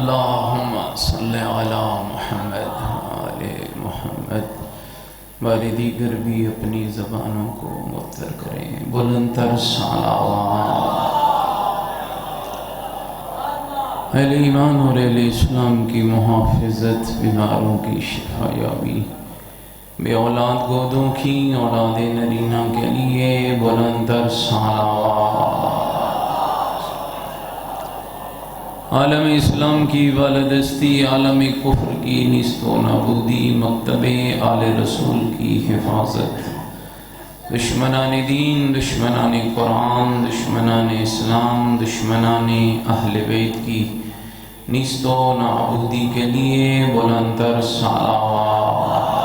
اللہم صلی علی محمد آل محمد. باری دیگر بھی اپنی زبانوں کو معطر کریں بلند تر صلوات. اہل ایمان اور اہل اسلام کی محافظت، بیماروں کی شفا یابی، بے اولاد گودوں کی اولاد نرینہ کے لیے بلند تر صلوات. عالم اسلام کی بالادستی، عالم کفر کی نیست و نابودی، مکتب آل رسول کی حفاظت، دشمنان دین، دشمنان قرآن، دشمنان اسلام، دشمنان اہل بیت کی نیست و نابودی کے لیے بلند تر صلوات.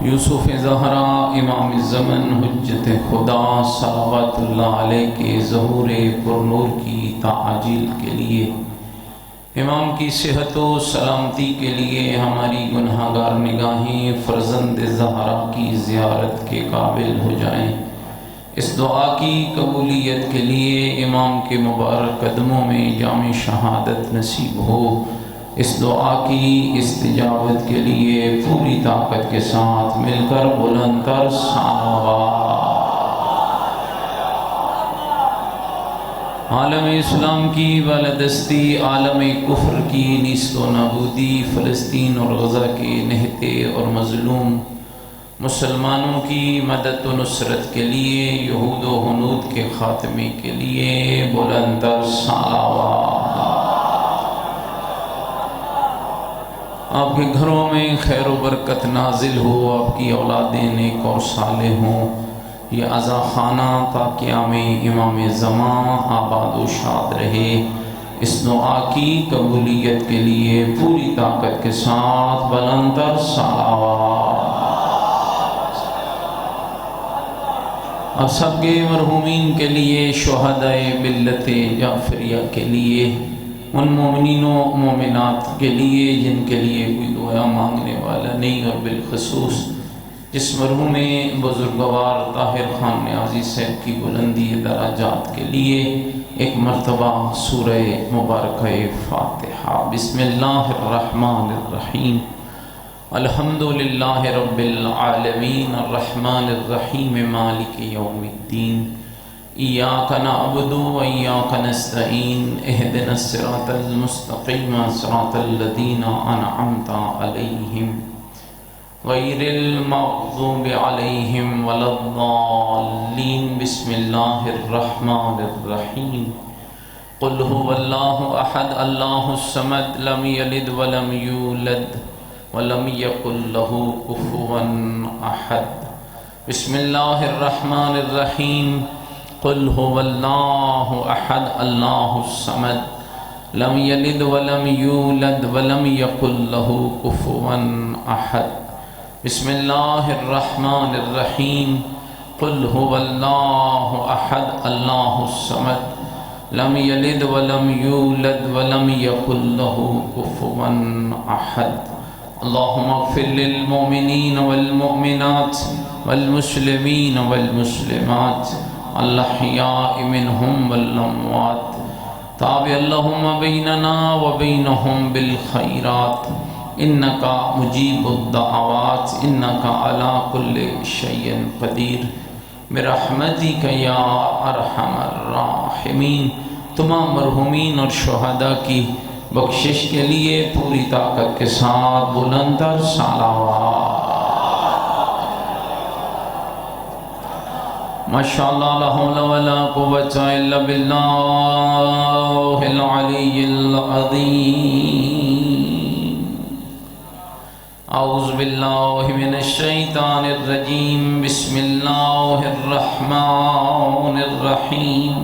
یوسف زہرا امام الزمن حجت خدا صلوات اللہ علیہ کے ظہور پر نور کی تعجیل کے لیے، امام کی صحت و سلامتی کے لیے، ہماری گناہگار نگاہیں فرزند زہرا کی زیارت کے قابل ہو جائیں، اس دعا کی قبولیت کے لیے امام کے مبارک قدموں میں جام شہادت نصیب ہو. اس دعا کی استجابت کے لیے پوری طاقت کے ساتھ مل کر بلند تر صلوات. عالم اسلام کی بالادستی، عالم کفر کی نیست و نابودی، فلسطین اور غزہ کے نہتے اور مظلوم مسلمانوں کی مدد و نصرت کے لیے، یہود و ہنود کے خاتمے کے لیے بلند تر صلوات. آپ کے گھروں میں خیر و برکت نازل ہو، آپ کی اولادیں نیک اور صالح ہوں، یہ عزا خانہ تا قیام امام زمان آباد و شاد رہے. اس دعا کی قبولیت کے لیے پوری طاقت کے ساتھ بلند تر صلوات. اب سب کے مرحومین کے لیے، شہدائے ملت جعفریہ کے لیے، ان مومنین و مومنات کے لیے جن کے لیے کوئی دعا مانگنے والا نہیں، اور بالخصوص جس مرحوم بزرگوار طاہر خان نیازی صاحب کی بلندی درجات کے لیے ایک مرتبہ سورہ مبارکہ فاتحہ. بسم اللہ الرحمن الرحیم. الحمدللہ رب العالمین الرحمن الرحیم مالک یوم الدین. ایاک نعبد و ایاک نستعین. اہدنا الصراط المستقیم صراط الذین انعمت علیہم غیر المغضوب علیہم ولا الضالین. بسم اللہ الرحمن الرحیم. قل هو اللہ احد اللہ الصمد لم یلد ولم یولد ولم یکن له کفوا احد. بسم اللہ الرحمن الرحیم. قل هو اللہ احد اللہ الصمد لم یلد ولم یولد ولم یکن له کفوا احد. بسم اللہ الرحمن الرحیم. قل هو اللہ احد اللہ الصمد لم یلد ولم یولد ولم یکن له کفوا احد. اللہم اغفر للمؤمنین والمؤمنات والمسلمین والمسلمات الأحياء منهم والأموات. تابع اللهم بيننا وبينهم بالخيرات إنك مجيب الدعوات إنك على كل شيء قدير برحمتك يا أرحم الراحمين. تمام مرحومین اور شہداء کی بخشش کے لیے پوری طاقت کے ساتھ بلند تر صلوات. ماشاءاللہ لا حول ولا قوة الا باللہ العلی العظیم. اعوذ باللہ من الشیطان الرجیم. بسم اللہ الرحمن الرحیم.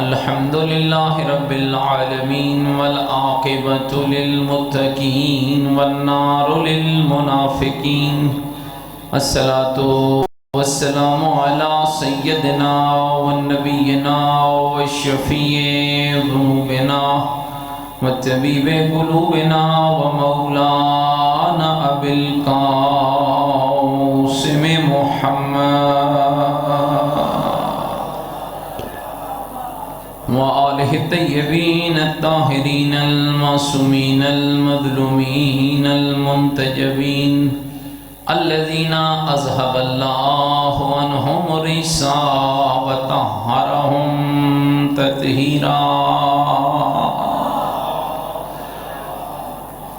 الحمد للہ رب العالمین والعاقبۃ للمتقین والنار للمنافقین. الصلاۃ والسلام علی سیدنا ونبینا وشفیع ذنوبنا وطبیب قلوبنا ومولانا ابی القاسم محمد وآلہ الطيبين الطاهرين المعصومين المظلومين المنتجبين الذين أذهب الله عنهم الرجس وطهرهم تطهيرا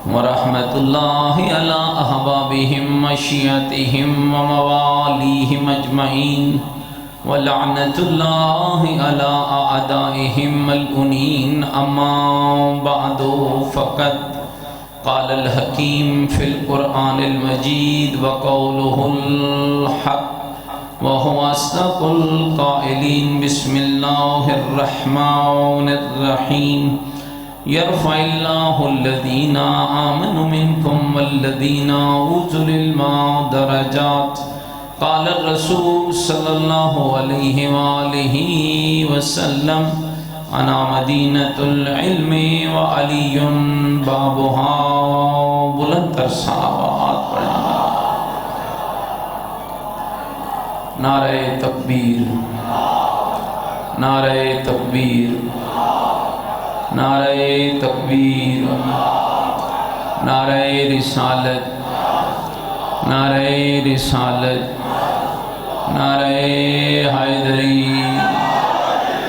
ورحمة الله على أحبابهم وشيعتهم ومواليهم أجمعين ولعنة الله على أعدائهم ملعونين أما بعد فقد قال الحكيم في القرآن المجيد وقوله الحق وهو أصدق القائلين بسم الله الرحمن الرحيم يرفع الله الذين آمنوا منكم والذين أوتوا العلم درجات قال الرسول صلى الله عليه وآله وسلم أنا مدينة العلم وعلي بابها بلند صلوات پڑھنا نعرہ تکبیر نعرہ تکبیر نعرہ تکبیر نعرہ رسالت نعرہ رسالت نعرہ حیدری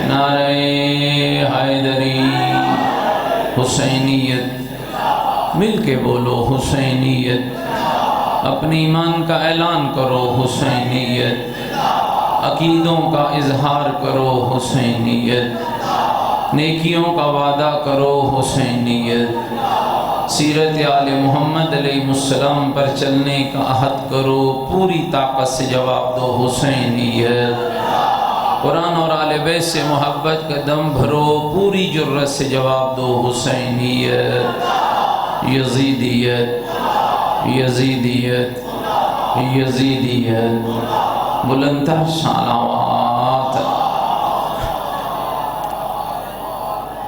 نعرہ حیدری حسینیت مل کے بولو حسینیت اپنے ایمان کا اعلان کرو حسینیت عقیدوں کا اظہار کرو حسینیت نیکیوں کا وعدہ کرو حسینیت سیرت آل محمد علیہ السلام پر چلنے کا عہد کرو پوری طاقت سے جواب دو حسینیت قرآن اور آل بیت سے محبت کا دم بھرو پوری جرت سے جواب دو حسینیت یزیدیت یزیدیت یزیدیت بلندتر صلوات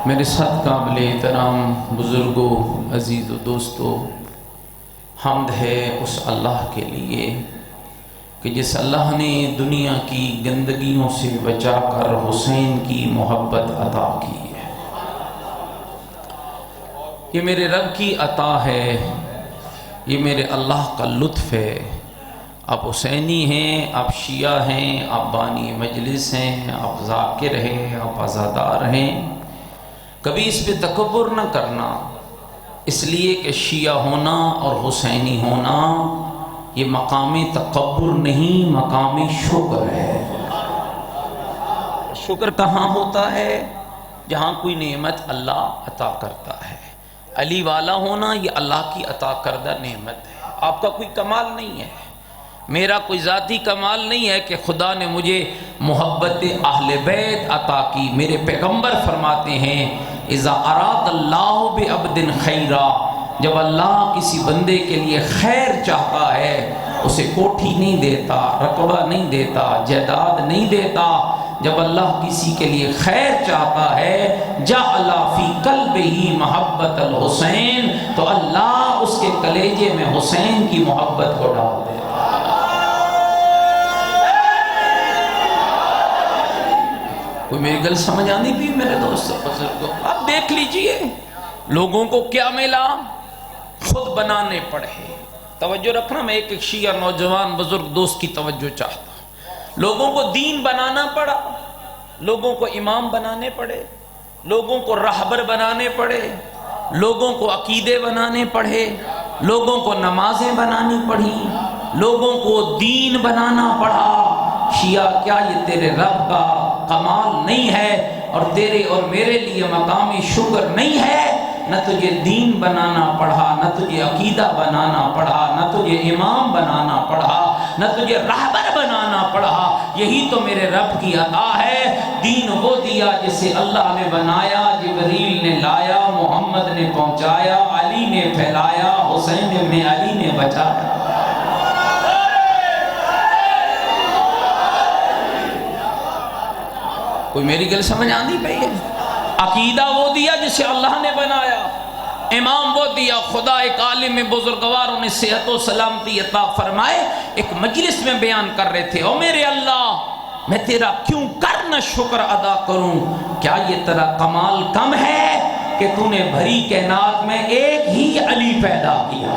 میرے ساتھ قابل احترام بزرگوں عزیز و دوستوں حمد ہے اس اللہ کے لیے کہ جس اللہ نے دنیا کی گندگیوں سے بچا کر حسین کی محبت عطا کی ہے یہ میرے رب کی عطا ہے یہ میرے اللہ کا لطف ہے آپ حسینی ہیں آپ شیعہ ہیں آپ بانی مجلس ہیں آپ ذاکر ہیں آپ عزادار ہیں کبھی اس پہ تکبر نہ کرنا اس لیے کہ شیعہ ہونا اور حسینی ہونا یہ مقام تکبر نہیں مقام شکر ہے شکر کہاں ہوتا ہے جہاں کوئی نعمت اللہ عطا کرتا ہے علی والا ہونا یہ اللہ کی عطا کردہ نعمت ہے آپ کا کوئی کمال نہیں ہے میرا کوئی ذاتی کمال نہیں ہے کہ خدا نے مجھے محبت اہل بیت عطا کی میرے پیغمبر فرماتے ہیں اذا اراد اللہ بعبد خیرا جب اللہ کسی بندے کے لیے خیر چاہتا ہے اسے کوٹھی نہیں دیتا رقبہ نہیں دیتا جائیداد نہیں دیتا جب اللہ کسی کے لیے خیر چاہتا ہے جعل فی قلبہ محبت الحسین تو اللہ اس کے کلیجے میں حسین کی محبت کو ڈال دے کوئی میری گل سمجھ آنی بھی میرے دوست بزرگوں آپ دیکھ لیجئے لوگوں کو کیا ملا خود بنانے پڑے توجہ رکھنا میں ایک شیعہ نوجوان بزرگ دوست کی توجہ چاہتا ہوں لوگوں کو دین بنانا پڑا لوگوں کو امام بنانے پڑے لوگوں کو راہبر بنانے پڑے لوگوں کو عقیدے بنانے پڑے لوگوں کو نمازیں بنانی پڑی لوگوں کو دین بنانا پڑا شیعہ کیا یہ تیرے رب کا کمال نہیں ہے اور تیرے اور میرے لیے مقامی شکر نہیں ہے نہ تجھے دین بنانا پڑا نہ تجھے عقیدہ بنانا پڑا نہ تجھے امام بنانا پڑا نہ تجھے راہبر بنانا پڑا یہی تو میرے رب کی عطا ہے دین وہ دیا جسے اللہ نے بنایا جبریل نے لایا محمد نے پہنچایا علی نے پھیلایا حسین ابن علی نے بچایا کوئی میری گل سمجھ آندی پئی ہے عقیدہ وہ دیا جسے اللہ نے بنایا امام وہ دیا خدا ایک عالم بزرگوار انہیں صحت و سلامتی عطا فرمائے ایک مجلس میں بیان کر رہے تھے او میرے اللہ میں تیرا کیوں کر نہ شکر ادا کروں؟ کیا یہ تیرا کمال کم ہے کہ تو نے بھری کائنات میں ایک ہی علی پیدا کیا؟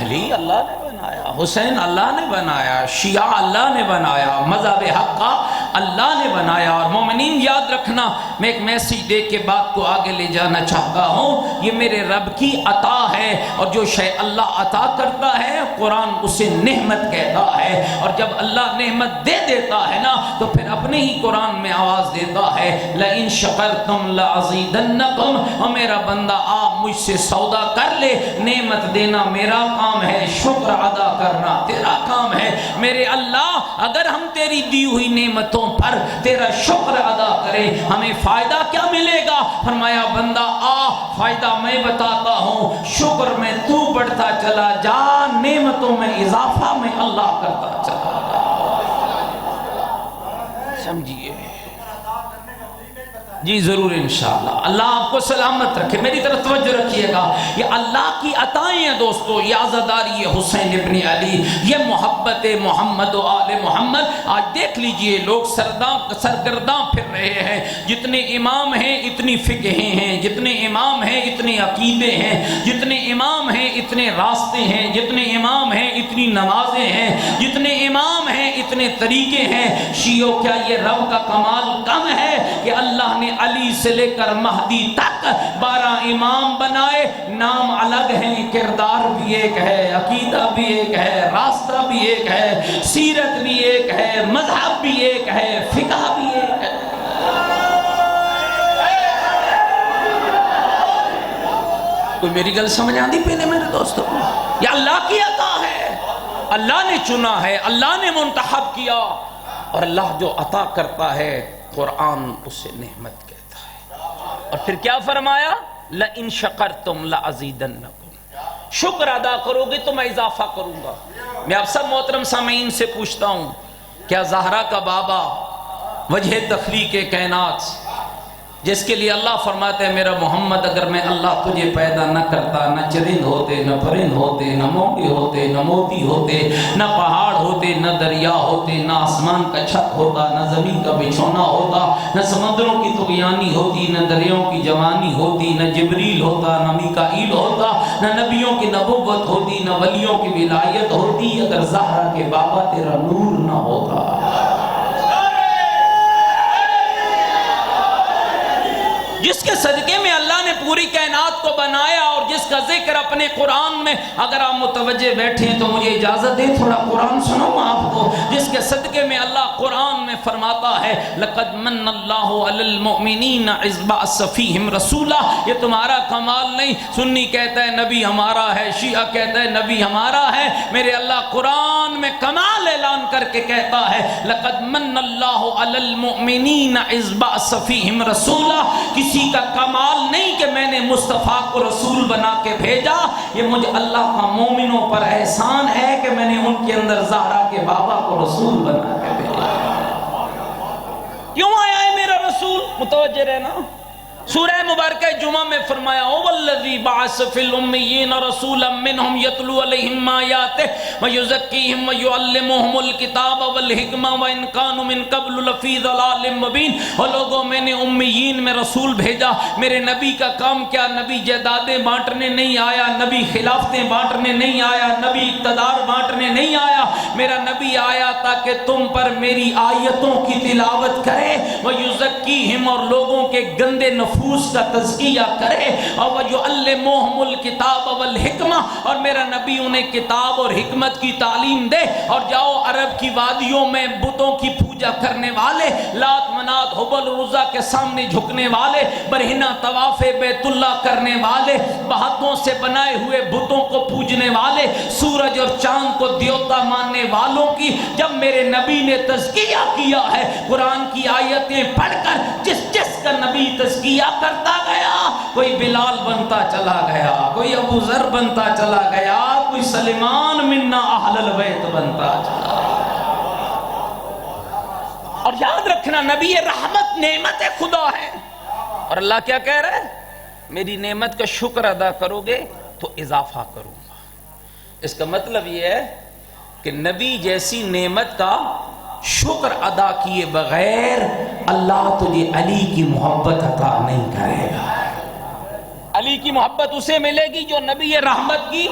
علی اللہ نے بنایا، حسین اللہ نے بنایا، شیعہ اللہ نے بنایا، مذہب حق کا اللہ نے بنایا۔ اور مومنین یاد رکھنا، میں ایک میسیج دے کے بات کو آگے لے جانا چاہتا ہوں، یہ میرے رب کی عطا ہے، اور جو شے اللہ عطا کرتا ہے قرآن اسے نعمت کہتا ہے، اور جب اللہ نعمت دے دیتا ہے نا تو پھر اپنے ہی قرآن میں آواز دیتا ہے لَإِن شَكَرْتُمْ لَأَزِيدَنَّكُمْ، اور میرا بندہ آپ مجھ سے سودا کر لے، نعمت دینا میرا کام ہے، شکر ادا کرنا تیرا کام ہے۔ میرے اللہ اگر ہم تیری دی ہوئی نعمتوں پر تیرا شکر ادا کرے ہمیں فائدہ کیا ملے گا؟ فرمایا بندہ فائدہ میں بتاتا ہوں، شکر میں تو بڑھتا چلا جا، نعمتوں میں اضافہ میں اللہ کرتا چلا جا۔ سمجھیے جی ضرور انشاءاللہ۔ اللہ آپ کو سلامت رکھے، میری طرف توجہ رکھیے گا، یہ اللہ کی عطائیں ہیں دوستو، یہ عزاداری حسین ابن علی، یہ محبت محمد و آل محمد۔ آج دیکھ لیجئے لوگ سرگرداں پھر رہے ہیں، جتنے امام ہیں اتنی فقہیں ہیں، جتنے امام ہیں اتنے عقیدے ہیں، جتنے امام ہیں اتنے راستے ہیں، جتنے امام ہیں اتنی نمازیں ہیں، جتنے امام ہیں اتنے طریقے ہیں۔ شیعوں کیا یہ رب کا کمال کم ہے کہ اللہ نے علی سے لے کر مہدی تک 12 امام بنائے؟ نام الگ ہیں، کردار بھی ایک ہے، عقیدہ بھی ایک ہے، راستہ بھی ایک ہے، سیرت بھی ایک ہے، مذہب بھی ایک ہے، فقہ بھی ایک ہے۔ کوئی میری گل سمجھ آندی پہلے میرے دوستوں؟ یہ اللہ کی عطا ہے، اللہ نے چنا ہے، اللہ نے منتخب کیا، اور اللہ جو عطا کرتا ہے قرآن اسے نعمت کہتا ہے۔ اور پھر کیا فرمایا؟ لَإِن شَكَرْتُمْ لَأَزِيدَنَّكُمْ، شکر ادا کرو گے تو میں اضافہ کروں گا۔ میں آپ سب محترم سامعین سے پوچھتا ہوں، کیا زہرا کا بابا وجہ تخلیق کائنات، جس کے لیے اللہ فرماتے ہیں میرا محمد اگر میں اللہ تجھے پیدا نہ کرتا، نہ چرند ہوتے، نہ پرند ہوتے، نہ موٹے ہوتے، نہ موتی ہوتے، نہ پہاڑ ہوتے، نہ دریا ہوتے، نہ آسمان کا چھت ہوتا، نہ زمین کا بچھونا ہوتا، نہ سمندروں کی طغیانی ہوتی، نہ دریاؤں کی جوانی ہوتی، نہ جبریل ہوتا، نہ میکائیل ہوتا، نہ نبیوں کی نبوت ہوتی، نہ ولیوں کی ولایت ہوتی، اگر زہرا کے بابا تیرا نور نہ ہوتا۔ جس کے صدقے میں اللہ نے پوری کائنات کو بنایا، اور جس کا ذکر اپنے قرآن میں، اگر آپ متوجہ بیٹھے ہیں تو مجھے اجازت دیں تھوڑا قرآن سنوں آپ کو، جس کے صدقے میں اللہ قرآن میں فرماتا ہے لَقَدْ مَنَّ اللَّهُ عَلَى الْمُؤْمِنِينَ إِذْ بَعَثَ فِيهِمْ رَسُولًا۔ یہ تمہارا کمال نہیں، سنی کہتا ہے نبی ہمارا ہے، شیعہ کہتا ہے نبی ہمارا ہے، میرے اللہ قرآن میں کمال اعلان کر کے کہتا ہے لَقَدْ مَنَّ اللَّهُ عَلَى الْمُؤْمِنِينَ إِذْ بَعَثَ فِيهِمْ رَسُولًا۔ کسی کا کمال نہیں کہ میں نے مصطفیٰ کو رسول بنا کے بھیجا، یہ مجھے اللہ کا مومنوں پر احسان ہے کہ میں نے ان کے اندر زہرا کے بابا کو رسول بنا کے بھیجا۔ کیوں آیا ہے میرا رسول؟ متوجہ رہنا، سورہ مبارکہ جمعہ میں فرمایا وَالَّذِي بَعَثَ فِي الْأُمِّيِّينَ رَسُولًا مِّنْهُمْ يَتْلُو عَلَيْهِمْ آيَاتِهِ وَيُزَكِّيهِمْ وَيُعَلِّمُهُمُ الْكِتَابَ وَالْحِكْمَةَ وَإِنْ كَانُوا مِنْ قَبْلُ لَفِي ضَلَالٍ مُّبِينٍ۔ اور لوگوں میں نے امیین میں رسول بھیجا، میرے نبی کا کام کیا؟ نبی جائیدادیں بانٹنے نہیں آیا، نبی خلافتیں بانٹنے نہیں آیا، نبی اقتدار بانٹنے نہیں آیا، میرا نبی آیا تاکہ تم پر میری آیتوں کی تلاوت کرے، وَيُزَكِّيهِمْ اور لوگوں کے گندے نفوس کا تزکیہ کرے، اور وَيُعَلِّمُهُمُ الْكِتَابَ وَالْحِكْمَةَ اور میرا نبی انہیں کتاب اور حکمت کی تعلیم دے۔ اور جاؤ عرب کی وادیوں میں بتوں کی پوجا کرنے والے، لات منات حبل عزا کے سامنے جھکنے والے، برہنہ طواف بیت اللہ کرنے والے، ہاتھوں سے بنائے ہوئے بتوں کو پوجنے والے، سورج اور چاند کو دیوتا ماننے والوں کی جب میرے نبی نے تزکیہ کیا ہے قرآن کی آیتیں پڑھ کر، جس کا نبی تزکیہ کرتا گیا، کوئی بلال بنتا چلا گیا، کوئی ابو ذر بنتا چلا گیا، کوئی سلیمان منا اہل البیت بنتا چلا گیا۔ اور یاد رکھنا نبی رحمت نعمت خدا ہے، اور اللہ کیا کہہ رہا ہے؟ میری نعمت کا شکر ادا کرو گے تو اضافہ کروں گا۔ اس کا مطلب یہ ہے کہ نبی جیسی نعمت کا شکر ادا کیے بغیر اللہ تجھے علی کی محبت عطا نہیں کرے گا۔ علی کی محبت اسے ملے گی جو نبی رحمت کی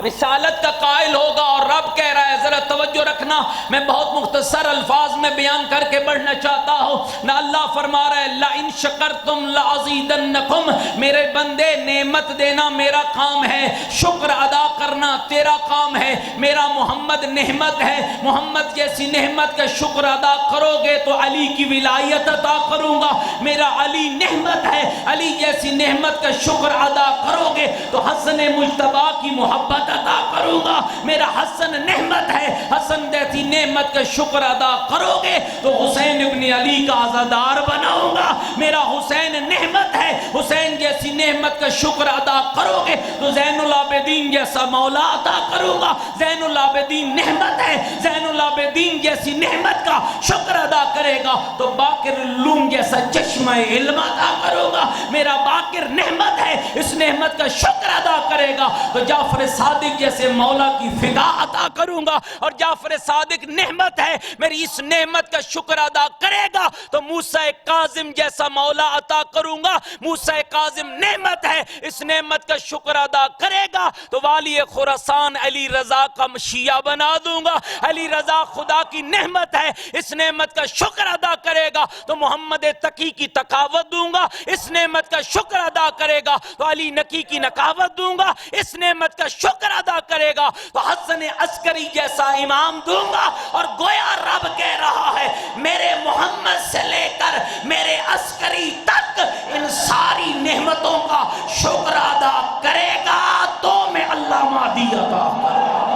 رسالت کا قائل ہوگا۔ اور رب کہہ رہا ہے، ذرا توجہ رکھنا، میں بہت مختصر الفاظ میں بیان کر کے بڑھنا چاہتا ہوں نہ۔ اللہ فرما رہا ہے لَإِن شَكَرْتُمْ لَأَزِيدَنَّكُمْ، میرے بندے نعمت دینا میرا کام ہے، شکر ادا کرنا تیرا کام ہے۔ میرا محمد نعمت ہے، محمد جیسی نعمت کا شکر ادا کرو گے تو علی کی ولایت عطا کروں گا۔ میرا علی نعمت ہے، علی جیسی نعمت کا شکر ادا کرو گے تو حسن مجتبیٰ کی محبت عطا کروں گا۔ میرا حسن نعمت ہے، حسن جیسی نعمت کا شکر ادا کرو گے تو حسین ابن علی کا عزادار بناؤں گا۔ میرا حسین نعمت ہے، حسین جیسی نعمت کا شکر ادا کرو گے تو زین العابدین جیسا مولا عطا کروں گا۔ زین العابدین نعمت ہے، زین العابدین جیسی نعمت کا شکر ادا کرے گا تو باقر العلوم جیسا چشمہ علم عطا کروں گا۔ میرا باقر نعمت ہے، اس نعمت کا شکر ادا کرے گا تو جعفر صادق جیسے مولا کی فدا عطا کروں گا۔ اور جعفر صادق نعمت ہے، میری اس نعمت کا شکر ادا کرے گا تو موسیٰ کاظم جیسا مولا عطا کروں گا۔ موسیٰ کاظم نعمت ہے، اس نعمت کا شکر ادا کرے گا تو والی خراسان علی رضا کا شیعہ بنا دوں گا۔ علی رضا خدا کی نعمت ہے، اس نعمت کا شکر ادا کرے گا تو محمد تقی کی تقاوت دوں گا۔ اس نعمت کا شکر ادا کرے گا تو علی نقی کی نقاوت دوں گا۔ اس نعمت کا شکر ادا کرے گا تو حسن عسکری جیسا امام دوں گا۔ اور گویا رب کہہ رہا ہے میرے محمد سے لے کر میرے عسکری تک ان ساری نعمتوں کا شکر ادا کرے گا تو میں اللہ مہدی عطا کروں گا۔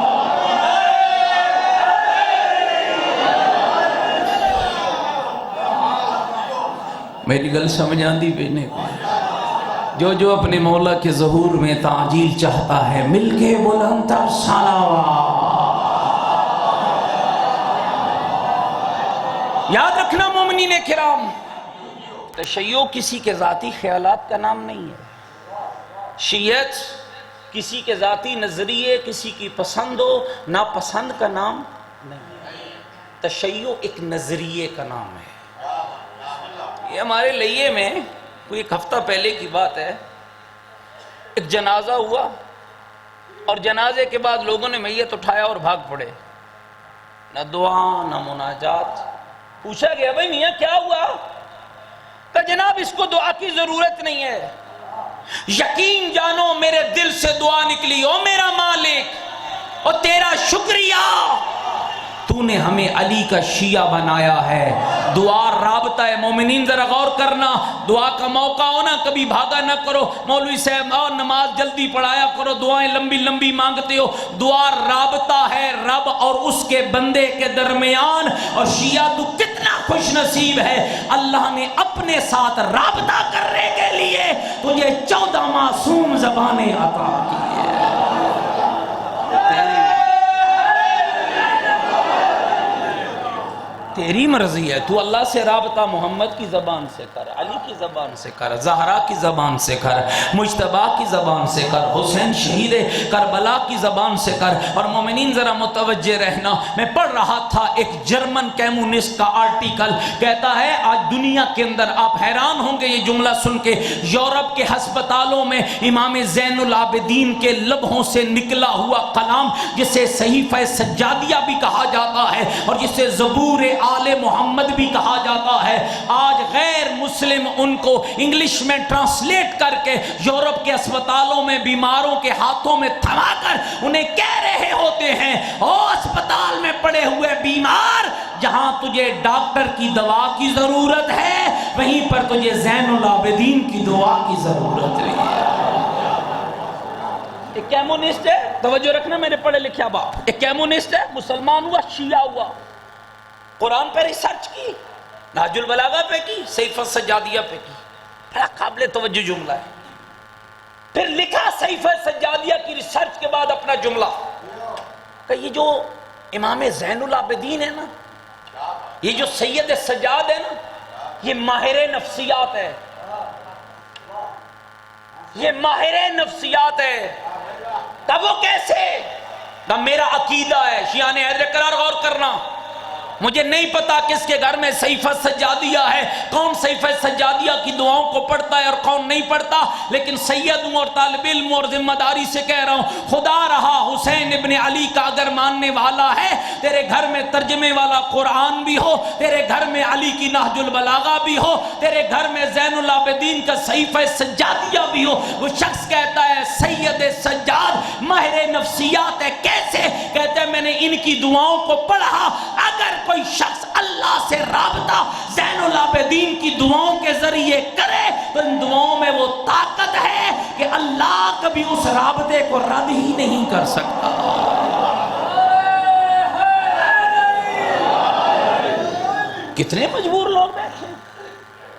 میری گل سمجھ آندی بینے کو؟ جو اپنے مولا کے ظہور میں تعجیل چاہتا ہے مل کے بلند تر صلوات۔ یاد رکھنا مومنین کرام، تشیع کسی کے ذاتی خیالات کا نام نہیں ہے۔ شیعت کسی کے ذاتی نظریے، کسی کی پسند و ناپسند کا نام نہیں ہے۔ تشیع ایک نظریے کا نام ہے۔ یہ ہمارے لیے میں کوئی ایک ہفتہ پہلے کی بات ہے، ایک جنازہ ہوا اور جنازے کے بعد لوگوں نے میت اٹھایا اور بھاگ پڑے، نہ دعا نہ مناجات۔ پوچھا گیا بھائی میاں کیا ہوا؟ کہ جناب اس کو دعا کی ضرورت نہیں ہے، یقین جانو میرے دل سے دعا نکلی، او میرا مالک اور تیرا شکریہ، تو نے ہمیں علی کا شیعہ بنایا ہے۔ دعا رابطہ ہے مومنین، ذرا غور کرنا، دعا کا موقع ہونا کبھی بھاگا نہ کرو، مولوی صاحب اور نماز جلدی پڑھایا کرو، دعائیں لمبی لمبی مانگتے ہو۔ دعا رابطہ ہے رب اور اس کے بندے کے درمیان۔ اور شیعہ تو کتنا خوش نصیب ہے، اللہ نے اپنے ساتھ رابطہ کرنے کے لیے تجھے 14 معصوم زبانیں عطا کی ہے۔ تیری مرضی ہے، تو اللہ سے رابطہ محمد کی زبان سے کر، علی کی زبان سے کر، زہرا کی زبان سے کر، مجتبیٰ کی زبان سے کر، حسین شہید کربلا کی زبان سے کر۔ اور مومنین ذرا متوجہ رہنا، میں پڑھ رہا تھا ایک جرمن کمیونسٹ کا آرٹیکل، کہتا ہے آج دنیا کے اندر، آپ حیران ہوں گے یہ جملہ سن کے، یورپ کے ہسپتالوں میں امام زین العابدین کے لبوں سے نکلا ہوا کلام جسے صحیفہ سجادیہ بھی کہا جاتا ہے اور جسے زبور آل محمد بھی کہا جاتا ہے، آج غیر مسلم ان کو انگلش میں ٹرانسلیٹ کر کے یورپ کے اسپتالوں میں بیماروں کے ہاتھوں میں تھما کر انہیں کہہ رہے ہوتے ہیں، او اسپتال میں پڑے ہوئے بیمار، جہاں تجھے ڈاکٹر کی دوا کی ضرورت ہے وہیں پر تجھے زین العابدین کی دعا کی ضرورت نہیں ہے۔ ایک کمیونسٹ ہے، توجہ رکھنا میرے پڑھے لکھے باپ، ایک کمیونسٹ ہے، مسلمان ہوا، شیعہ ہوا، قرآن پہ ریسرچ کی، نہج البلاغہ پہ کی، صحیفہ سجادیہ پہ کی، بڑا قابل توجہ جملہ ہے۔ پھر لکھا صحیفہ سجادیہ کی ریسرچ کے بعد اپنا جملہ کہ یہ جو امام زین العابدین ہے نا، یہ جو سید سجاد ہے نا، یہ ماہر نفسیات ہے، یہ ماہر نفسیات ہے۔ تب وہ کیسے؟ کہ میرا عقیدہ ہے، شیعہ نے حیدر قرار غور کرنا، مجھے نہیں پتا کس کے گھر میں صحیفہ سجادیہ ہے، کون صحیفہ سجادیہ کی دعاؤں کو پڑھتا ہے اور کون نہیں پڑھتا، لیکن سید ہوں اور طالب علم اور ذمہ داری سے کہہ رہا ہوں، خدا رہا حسین ابن علی کا اگر ماننے والا ہے، تیرے گھر میں ترجمے والا قرآن بھی ہو، تیرے گھر میں علی کی نہج البلاغہ بھی ہو، تیرے گھر میں زین العابدین کا صحیفہ سجادیہ بھی ہو، وہ شخص کہتا ہے سید سجاد ماہر نفسیات ہے، کیسے؟ کہتا ہے میں نے ان کی دعاؤں کو پڑھا، اگر کوئی شخص اللہ سے رابطہ زین العابدین کی دعاؤں کے ذریعے کرے تو ان دعاؤں میں وہ طاقت ہے کہ اللہ کبھی اس رابطے کو رد ہی نہیں کر سکتا۔ کتنے مجبور لوگ بیٹھے ہیں،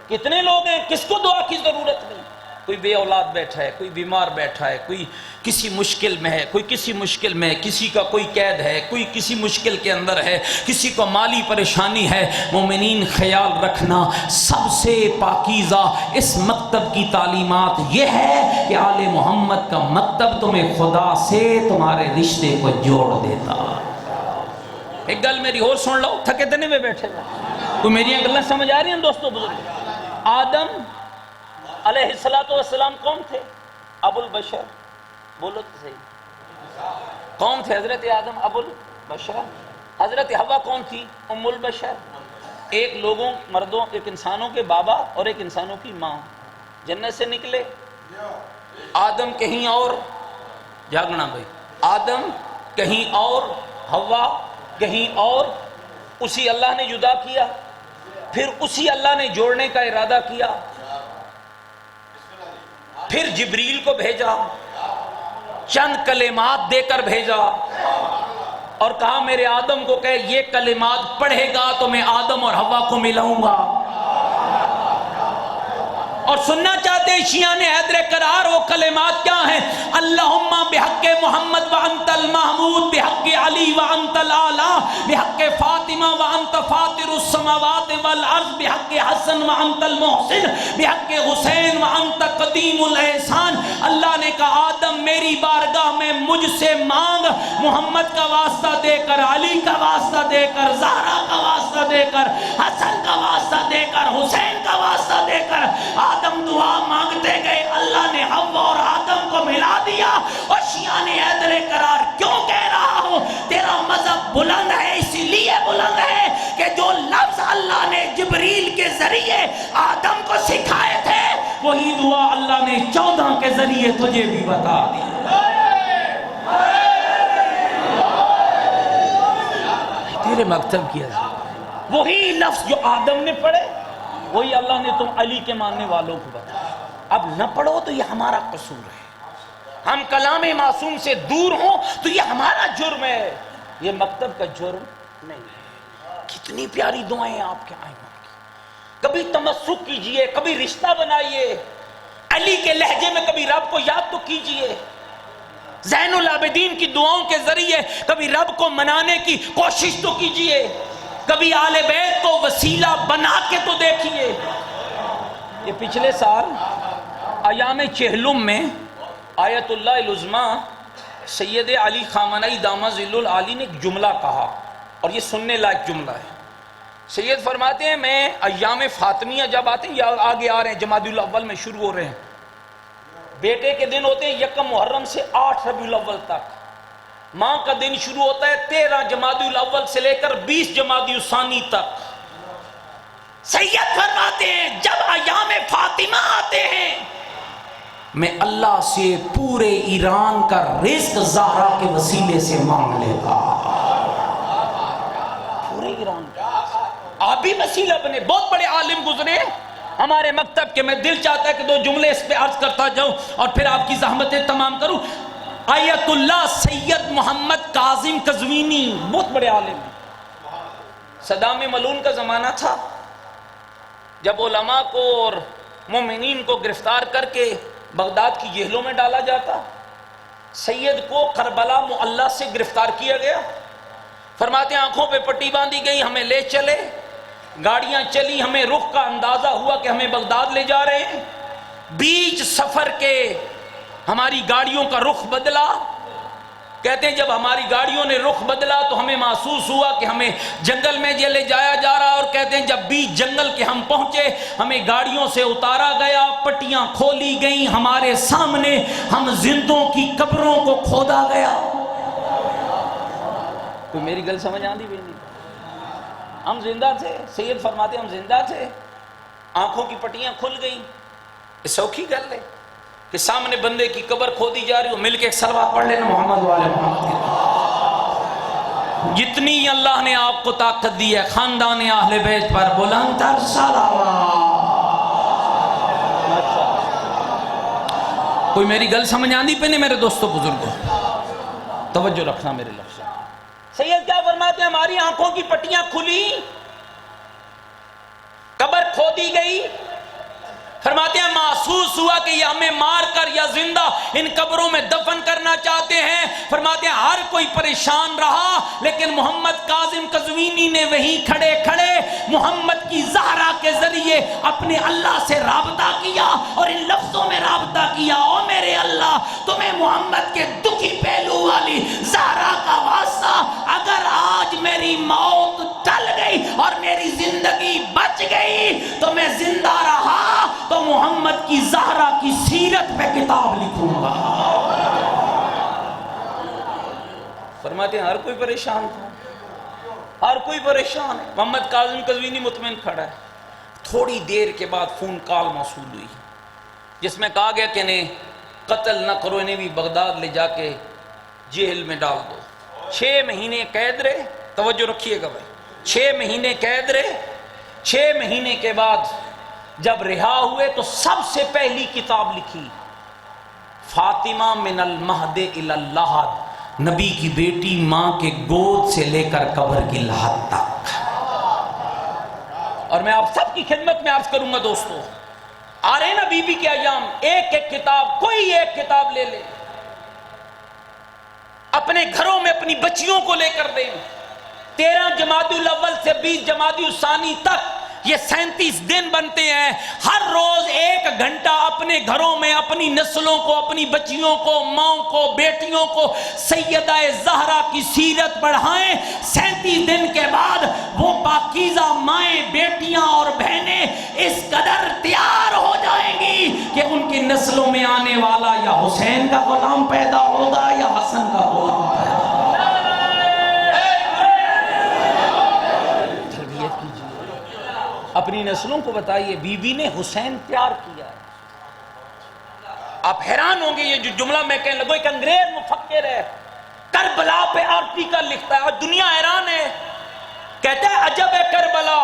کتنے لوگ ہیں کس کو دعا کی ضرورت نہیں، کوئی بے اولاد بیٹھا ہے، کوئی بیمار بیٹھا ہے، کوئی کسی مشکل میں ہے، کوئی کسی مشکل میں ہے، کسی کا کوئی قید ہے، کوئی کسی مشکل کے اندر ہے، کسی کو مالی پریشانی ہے۔ مومنین خیال رکھنا، سب سے پاکیزہ اس مکتب کی تعلیمات یہ ہے کہ آل محمد کا مکتب تمہیں خدا سے تمہارے رشتے کو جوڑ دیتا۔ ایک گل میری اور سن لو، تھکے دنے میں بیٹھے گا، کوئی میری گلیں سمجھ آ رہی ہیں دوستو بزرگ؟ آدم علیہ السلام کون تھے؟ ابو البشر، بولو تو صحیح، کون تھے حضرت آدم؟ ابو البشر۔ حضرت حوا کون تھی؟ ام البشر۔ ایک لوگوں مردوں، ایک انسانوں کے بابا اور ایک انسانوں کی ماں جنت سے نکلے، آدم کہیں اور، جاگنا بھائی، آدم کہیں اور، حوا کہیں اور، اسی اللہ نے جدا کیا، پھر اسی اللہ نے جوڑنے کا ارادہ کیا، پھر جبریل کو بھیجا، چند کلمات دے کر بھیجا اور کہا میرے آدم کو کہ یہ کلمات پڑھے گا تو میں آدم اور حوا کو ملاؤں گا۔ اور سننا چاہتے ہیں شیعہ نے حیدر قرار، وہ کلمات کیا ہیں؟ اللہم بحق محمد وانت المحمود، بحق علی وانت الاعلی، بحق فاطمہ وانت فاطر السماوات والارض، بحق حسن وانت المحسن، بحق حسین وانت قدیم الاحسان۔ اللہ نے کہا آدم میری بارگاہ میں مجھ سے مانگ، محمد کا واسطہ دے کر، علی کا واسطہ دے کر، زہرا کا واسطہ دے کر، حسن کا واسطہ دے کر، حسین کا واسطہ دے کر آدم دعا مانگتے گئے، اللہ نے حوا اور آدم کو ملا دیا۔ اور شیعہ نے حیدر قرار کیوں کہہ رہا ہوں؟ تیرا مذہب بلند ہے، اسی لیے بلند ہے کہ جو لفظ اللہ نے جبریل کے ذریعے آدم کو سکھائے تھے وہی دعا اللہ نے 14 کے ذریعے تجھے بھی بتا دی۔ تیرے مکتب کیا وہی لفظ جو آدم نے پڑھے وہی اللہ نے تم علی کے ماننے والوں کو بتایا۔ اب نہ پڑھو تو یہ ہمارا قصور ہے، ہم کلام معصوم سے دور ہوں تو یہ ہمارا جرم ہے، یہ مکتب کا جرم نہیں ہے۔ کتنی پیاری دعائیں آپ کے آئمہ کی، کبھی تمسک کیجئے، کبھی رشتہ بنائیے، علی کے لہجے میں کبھی رب کو یاد تو کیجئے، زین العابدین کی دعاؤں کے ذریعے کبھی رب کو منانے کی کوشش تو کیجئے، کبھی آل بیت کو وسیلہ بنا کے تو دیکھیے۔ یہ پچھلے سال ایام چہلم میں آیت اللہ العظمیٰ سید علی خامنئی دامہ ظل العالی نے ایک جملہ کہا اور یہ سننے لائق جملہ ہے۔ سید فرماتے ہیں میں ایام فاطمیہ جب آتے ہیں یا آگے آ رہے ہیں، جمادی الاول میں شروع ہو رہے ہیں، بیٹے کے دن ہوتے ہیں 1 محرم سے 8 ربیع الاول تک، ماں کا دن شروع ہوتا ہے 13 جمادی الاول سے لے کر 20 جمادی الثانی تک۔ سید فرماتے ہیں جب ایام فاطمہ آتے ہیں میں اللہ سے پورے ایران کا رزق زہرا کے وسیلے سے مانگ لیتا، پورے ایران کا۔ آپ بھی وسیلہ بنے، بہت بڑے عالم گزرے ہمارے مکتب کے، میں دل چاہتا ہے کہ 2 جملے اس پہ عرض کرتا جاؤں اور پھر آپ کی زحمتیں تمام کروں۔ آیت اللہ سید محمد کاظم قزوینی بہت بڑے عالم ہیں، صدام ملعون کا زمانہ تھا جب علماء کو اور مومنین کو گرفتار کر کے بغداد کی جیلوں میں ڈالا جاتا، سید کو کربلا معلی سے گرفتار کیا گیا، فرماتے ہیں آنکھوں پہ پٹی باندھی گئی، ہمیں لے چلے، گاڑیاں چلی، ہمیں رخ کا اندازہ ہوا کہ ہمیں بغداد لے جا رہے ہیں، بیچ سفر کے ہماری گاڑیوں کا رخ بدلا، کہتے ہیں جب ہماری گاڑیوں نے رخ بدلا تو ہمیں محسوس ہوا کہ ہمیں جنگل میں لے جایا جا رہا، اور کہتے ہیں جب بیچ جنگل کے ہم پہنچے ہمیں گاڑیوں سے اتارا گیا، پٹیاں کھولی گئیں، ہمارے سامنے ہم زندوں کی قبروں کو کھودا گیا۔ کوئی میری گل سمجھ آندی بھی نہیں؟ ہم زندہ تھے، سید فرماتے ہم زندہ تھے، آنکھوں کی پٹیاں کھل گئیں۔ یہ سوکھی گل ہے کہ سامنے بندے کی قبر کھودی جا رہی ہو، مل کے ایک صلوات پڑھ لینا محمد والے محمد کے۔ جتنی اللہ نے آپ کو طاقت دی ہے خاندان اہل بیت پر بلند تر صلوات۔ کوئی میری گل سمجھ آندی پہ نہیں میرے دوستو بزرگوں؟ توجہ رکھنا میرے لفظ۔ سید کیا فرماتے ہیں؟ ہماری آنکھوں کی پٹیاں کھلی، قبر کھودی گئی، فرماتے ہیں محسوس ہوا کہ یہ ہمیں مار کر یا زندہ ان قبروں میں دفن کرنا چاہتے ہیں۔ فرماتے ہیں ہر کوئی پریشان رہا، لیکن محمد کاظم قزوینی نے وہیں کھڑے کھڑے محمد کی زہرا کے ذریعے اپنے اللہ سے رابطہ کیا اور ان لفظوں میں رابطہ کیا: او میرے اللہ، تمہیں محمد کے دکھی پہلو والی زہرا کا واسطہ، اگر آج میری موت ٹل گئی اور میری زندگی بچ گئی تو میں زندہ رہا تو محمد کی زہرا کی سیرت پہ کتاب لکھوں گا۔ فرماتے ہیں ہر کوئی پریشان تھا، ہر کوئی پریشان ہے۔ محمد کاظم قزوینی مطمئن کھڑا ہے۔ تھوڑی دیر کے بعد فون کال موصول ہوئی جس میں کہا گیا کہ انہیں قتل نہ کرو، انہیں بھی بغداد لے جا کے جیل میں ڈال دو۔ 6 مہینے قید رہے، توجہ رکھیے گا بھائی، 6 مہینے قید رہے۔ 6 مہینے کے بعد جب رہا ہوئے تو سب سے پہلی کتاب لکھی فاطمہ من المہد الی اللحد، نبی کی بیٹی ماں کے گود سے لے کر قبر کی لحد تک۔ اور میں آپ سب کی خدمت میں عرض کروں گا دوستو، آ رہے نا بی بی کے ایام، ایک ایک کتاب، کوئی ایک کتاب لے لے، اپنے گھروں میں اپنی بچیوں کو لے کر دیں۔ 13 جمادی الاول سے 20 جمادی الثانی تک یہ 37 دن بنتے ہیں۔ ہر روز 1 گھنٹہ اپنے گھروں میں اپنی نسلوں کو، اپنی بچیوں کو، ماؤں کو، بیٹیوں کو سیدہ زہرا کی سیرت پڑھائیں۔ 37 دن کے بعد وہ پاکیزہ مائیں، بیٹیاں اور بہنیں اس قدر تیار ہو جائیں گی کہ ان کی نسلوں میں آنے والا یا حسین کا غلام پیدا ہوگا یا حسن کا غلام پیدا ہوگا۔ اپنی نسلوں کو بتائیے بی بی نے حسین پیار کیا ہے۔ آپ حیران ہوں گے یہ جو جملہ میں کہنے لگو، ایک انگریز مفکر ہے کربلا پہ آرٹیکل لکھتا ہے اور دنیا حیران ہے، کہتا ہے عجب ہے کربلا،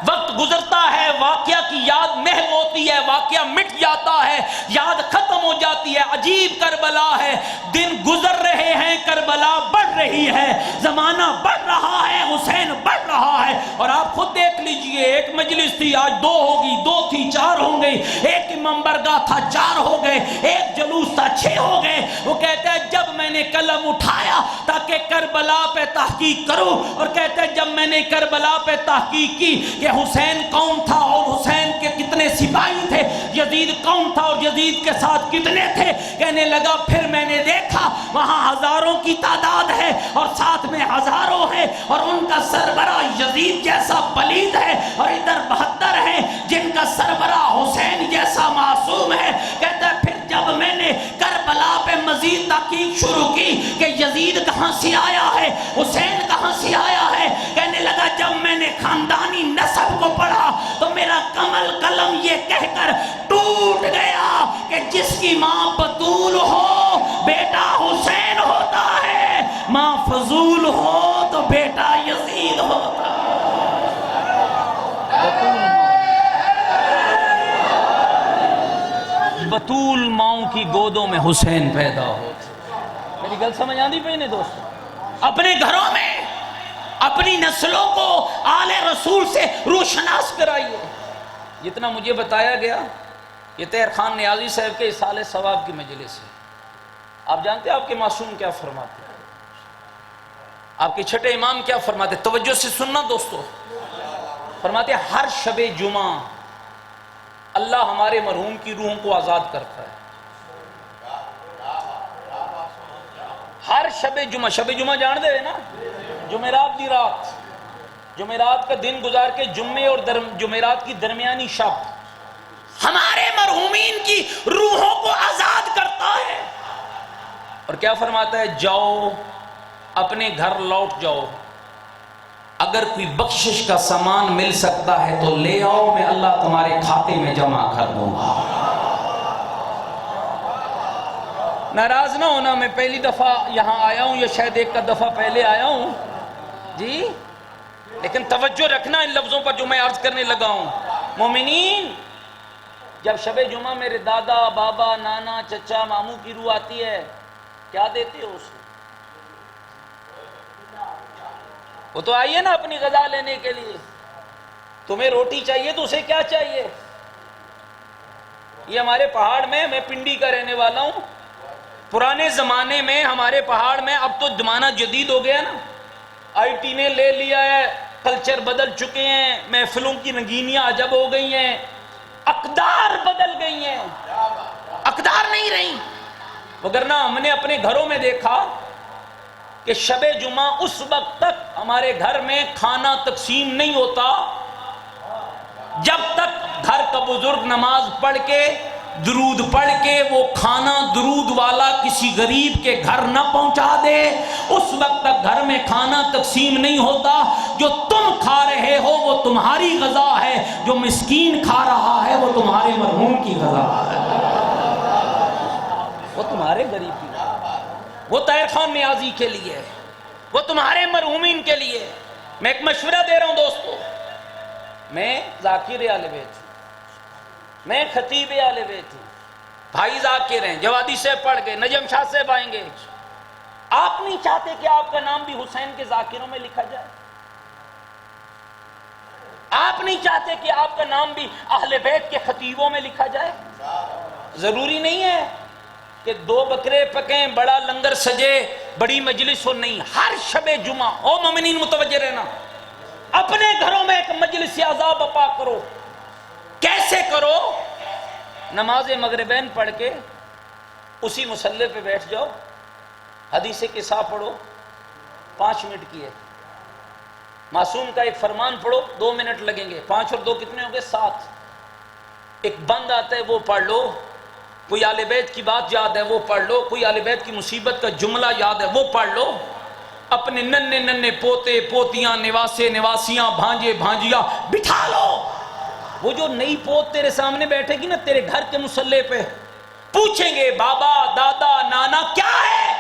وقت گزرتا ہے واقعہ کی یاد محو ہوتی ہے، واقعہ مٹ جاتا ہے، یاد ختم ہو جاتی ہے، عجیب کربلا ہے، دن گزر رہے ہیں کربلا بڑھ رہی ہے، زمانہ بڑھ رہا ہے، حسین بڑھ رہا ہے۔ اور آپ خود دیکھ لیجئے، ایک مجلس تھی آج 2 ہوگی، 2 تھی 4 ہوں گئی، ایک امام برگاہ تھا 4 ہو گئے، ایک جلوس تھا 6 ہو گئے۔ وہ کہتا ہے جب میں نے قلم اٹھایا تاکہ کربلا پہ تحقیق کروں، اور کہتا ہے جب میں نے کربلا پہ تحقیق کی کہ حسین کون تھا اور حسین کے کتنے سپاہی تھے، یزید کون تھا اور یزید کے ساتھ کتنے تھے، کہنے لگا پھر میں نے دیکھا وہاں ہزاروں کی تعداد ہے اور ساتھ میں ہزاروں ہیں، اور ان کا سربراہ یزید جیسا پلید ہے، اور ادھر 72 ہیں جن کا سربراہ حسین جیسا معصوم ہے۔ کہتا ہے پھر جب میں نے کربلا پہ مزید تحقیق شروع کی کہ یزید کہاں سے آیا ہے، حسین کہاں سے آیا ہے، کہنے لگا جب میں نے خاندانی نسب کو پڑھا تو میرا کمل قلم یہ کہہ کر ٹوٹ گیا کہ جس کی ماں بطول ہو بیٹا حسین ہوتا ہے، ماں فضول ہو تو بیٹا یزید ہوتا ہے۔ بطول ماؤں کی گودوں میں حسین پیدا ہوتا۔ میری گل سمجھ آندی پہ نہیں دوستو؟ اپنے گھروں میں اپنی نسلوں کو آل رسول سے روشناس کرائیے۔ جتنا مجھے بتایا گیا یہ طاہر خان نیازی صاحب کے اصالہ ثواب کی مجلس ہے۔ آپ جانتے ہیں آپ کے معصوم کیا فرماتے ہیں، آپ کے چھٹے امام کیا فرماتے ہیں؟ توجہ سے سننا دوستو، فرماتے ہیں ہر شب جمعہ اللہ ہمارے مرحوم کی روحوں کو آزاد کرتا ہے۔ ہر شب جمعہ جان دے نا، جمعرات دی رات، جمعرات کا دن گزار کے جمعے اور جمعرات کی درمیانی شب ہمارے مرحومین کی روحوں کو آزاد کرتا ہے۔ اور کیا فرماتا ہے؟ جاؤ اپنے گھر لوٹ جاؤ، اگر کوئی بخشش کا سامان مل سکتا ہے تو لے آؤ، میں اللہ تمہارے کھاتے میں جمع کر دوں گا۔ ناراض نہ ہونا، میں پہلی دفعہ یہاں آیا ہوں یا شاید ایک کا دفعہ پہلے آیا ہوں جی، لیکن توجہ رکھنا ان لفظوں پر جو میں عرض کرنے لگا ہوں۔ مومنین، جب شب جمعہ میرے دادا، بابا، نانا، چچا، ماموں کی روح آتی ہے، کیا دیتے ہو اس کو؟ وہ تو آئیے نا اپنی غذا لینے کے لیے، تمہیں روٹی چاہیے تو اسے کیا چاہیے؟ یہ ہمارے پہاڑ میں پنڈی کا رہنے والا ہوں، پرانے زمانے میں ہمارے پہاڑ میں، اب تو زمانہ جدید ہو گیا نا، آئی ٹی نے لے لیا ہے، کلچر بدل چکے ہیں، محفلوں کی رنگینیاں عجب ہو گئی ہیں، اقدار بدل گئی ہیں، اقدار نہیں رہی، وگرنہ ہم نے اپنے گھروں میں دیکھا کہ شب جمعہ اس وقت تک ہمارے گھر میں کھانا تقسیم نہیں ہوتا جب تک گھر کا بزرگ نماز پڑھ کے، درود پڑھ کے وہ کھانا درود والا کسی غریب کے گھر نہ پہنچا دے، اس وقت تک گھر میں کھانا تقسیم نہیں ہوتا۔ جو تم کھا رہے ہو وہ تمہاری غذا ہے، جو مسکین کھا رہا ہے وہ تمہارے مرحوم کی غذا ہے، وہ تمہارے غریب کی غذا، وہ طاہر خان نیازی کے لیے، وہ تمہارے مرحومین کے لیے۔ میں ایک مشورہ دے رہا ہوں دوستو، میں ذاکر اہل بیت ہوں، میں خطیب اہل بیت ہوں، بھائی ذاکر ہیں، جوادی سے پڑھ گئے، نجم شاہ سے آئیں گے، آپ نہیں چاہتے کہ آپ کا نام بھی حسین کے ذاکروں میں لکھا جائے؟ آپ نہیں چاہتے کہ آپ کا نام بھی اہل بیت کے خطیبوں میں لکھا جائے؟ ضروری نہیں ہے کہ 2 بکرے پکیں، بڑا لنگر سجے، بڑی مجلس ہو، نہیں، ہر شب جمعہ، او مومنین متوجہ رہنا، اپنے گھروں میں ایک مجلس عزا بپا کرو۔ کیسے کرو؟ نماز مغربین پڑھ کے اسی مصلی پہ بیٹھ جاؤ، حدیث قصہ پڑھو، 5 منٹ کی ہے، معصوم کا ایک فرمان پڑھو، 2 منٹ لگیں گے، 5 اور 2 کتنے ہوں گے؟ 7۔ ایک بند آتا ہے وہ پڑھ لو، کوئی آل بیت کی بات یاد ہے وہ پڑھ لو، کوئی آل بیت کی مصیبت کا جملہ یاد ہے وہ پڑھ لو، اپنے ننے ننے پوتے پوتیاں، نواسے نواسیاں، بھانجے بھانجیاں بٹھا لو۔ وہ جو نئی پوت تیرے سامنے بیٹھے گی نا تیرے گھر کے مصلی پہ، پوچھیں گے بابا، دادا، نانا کیا ہے؟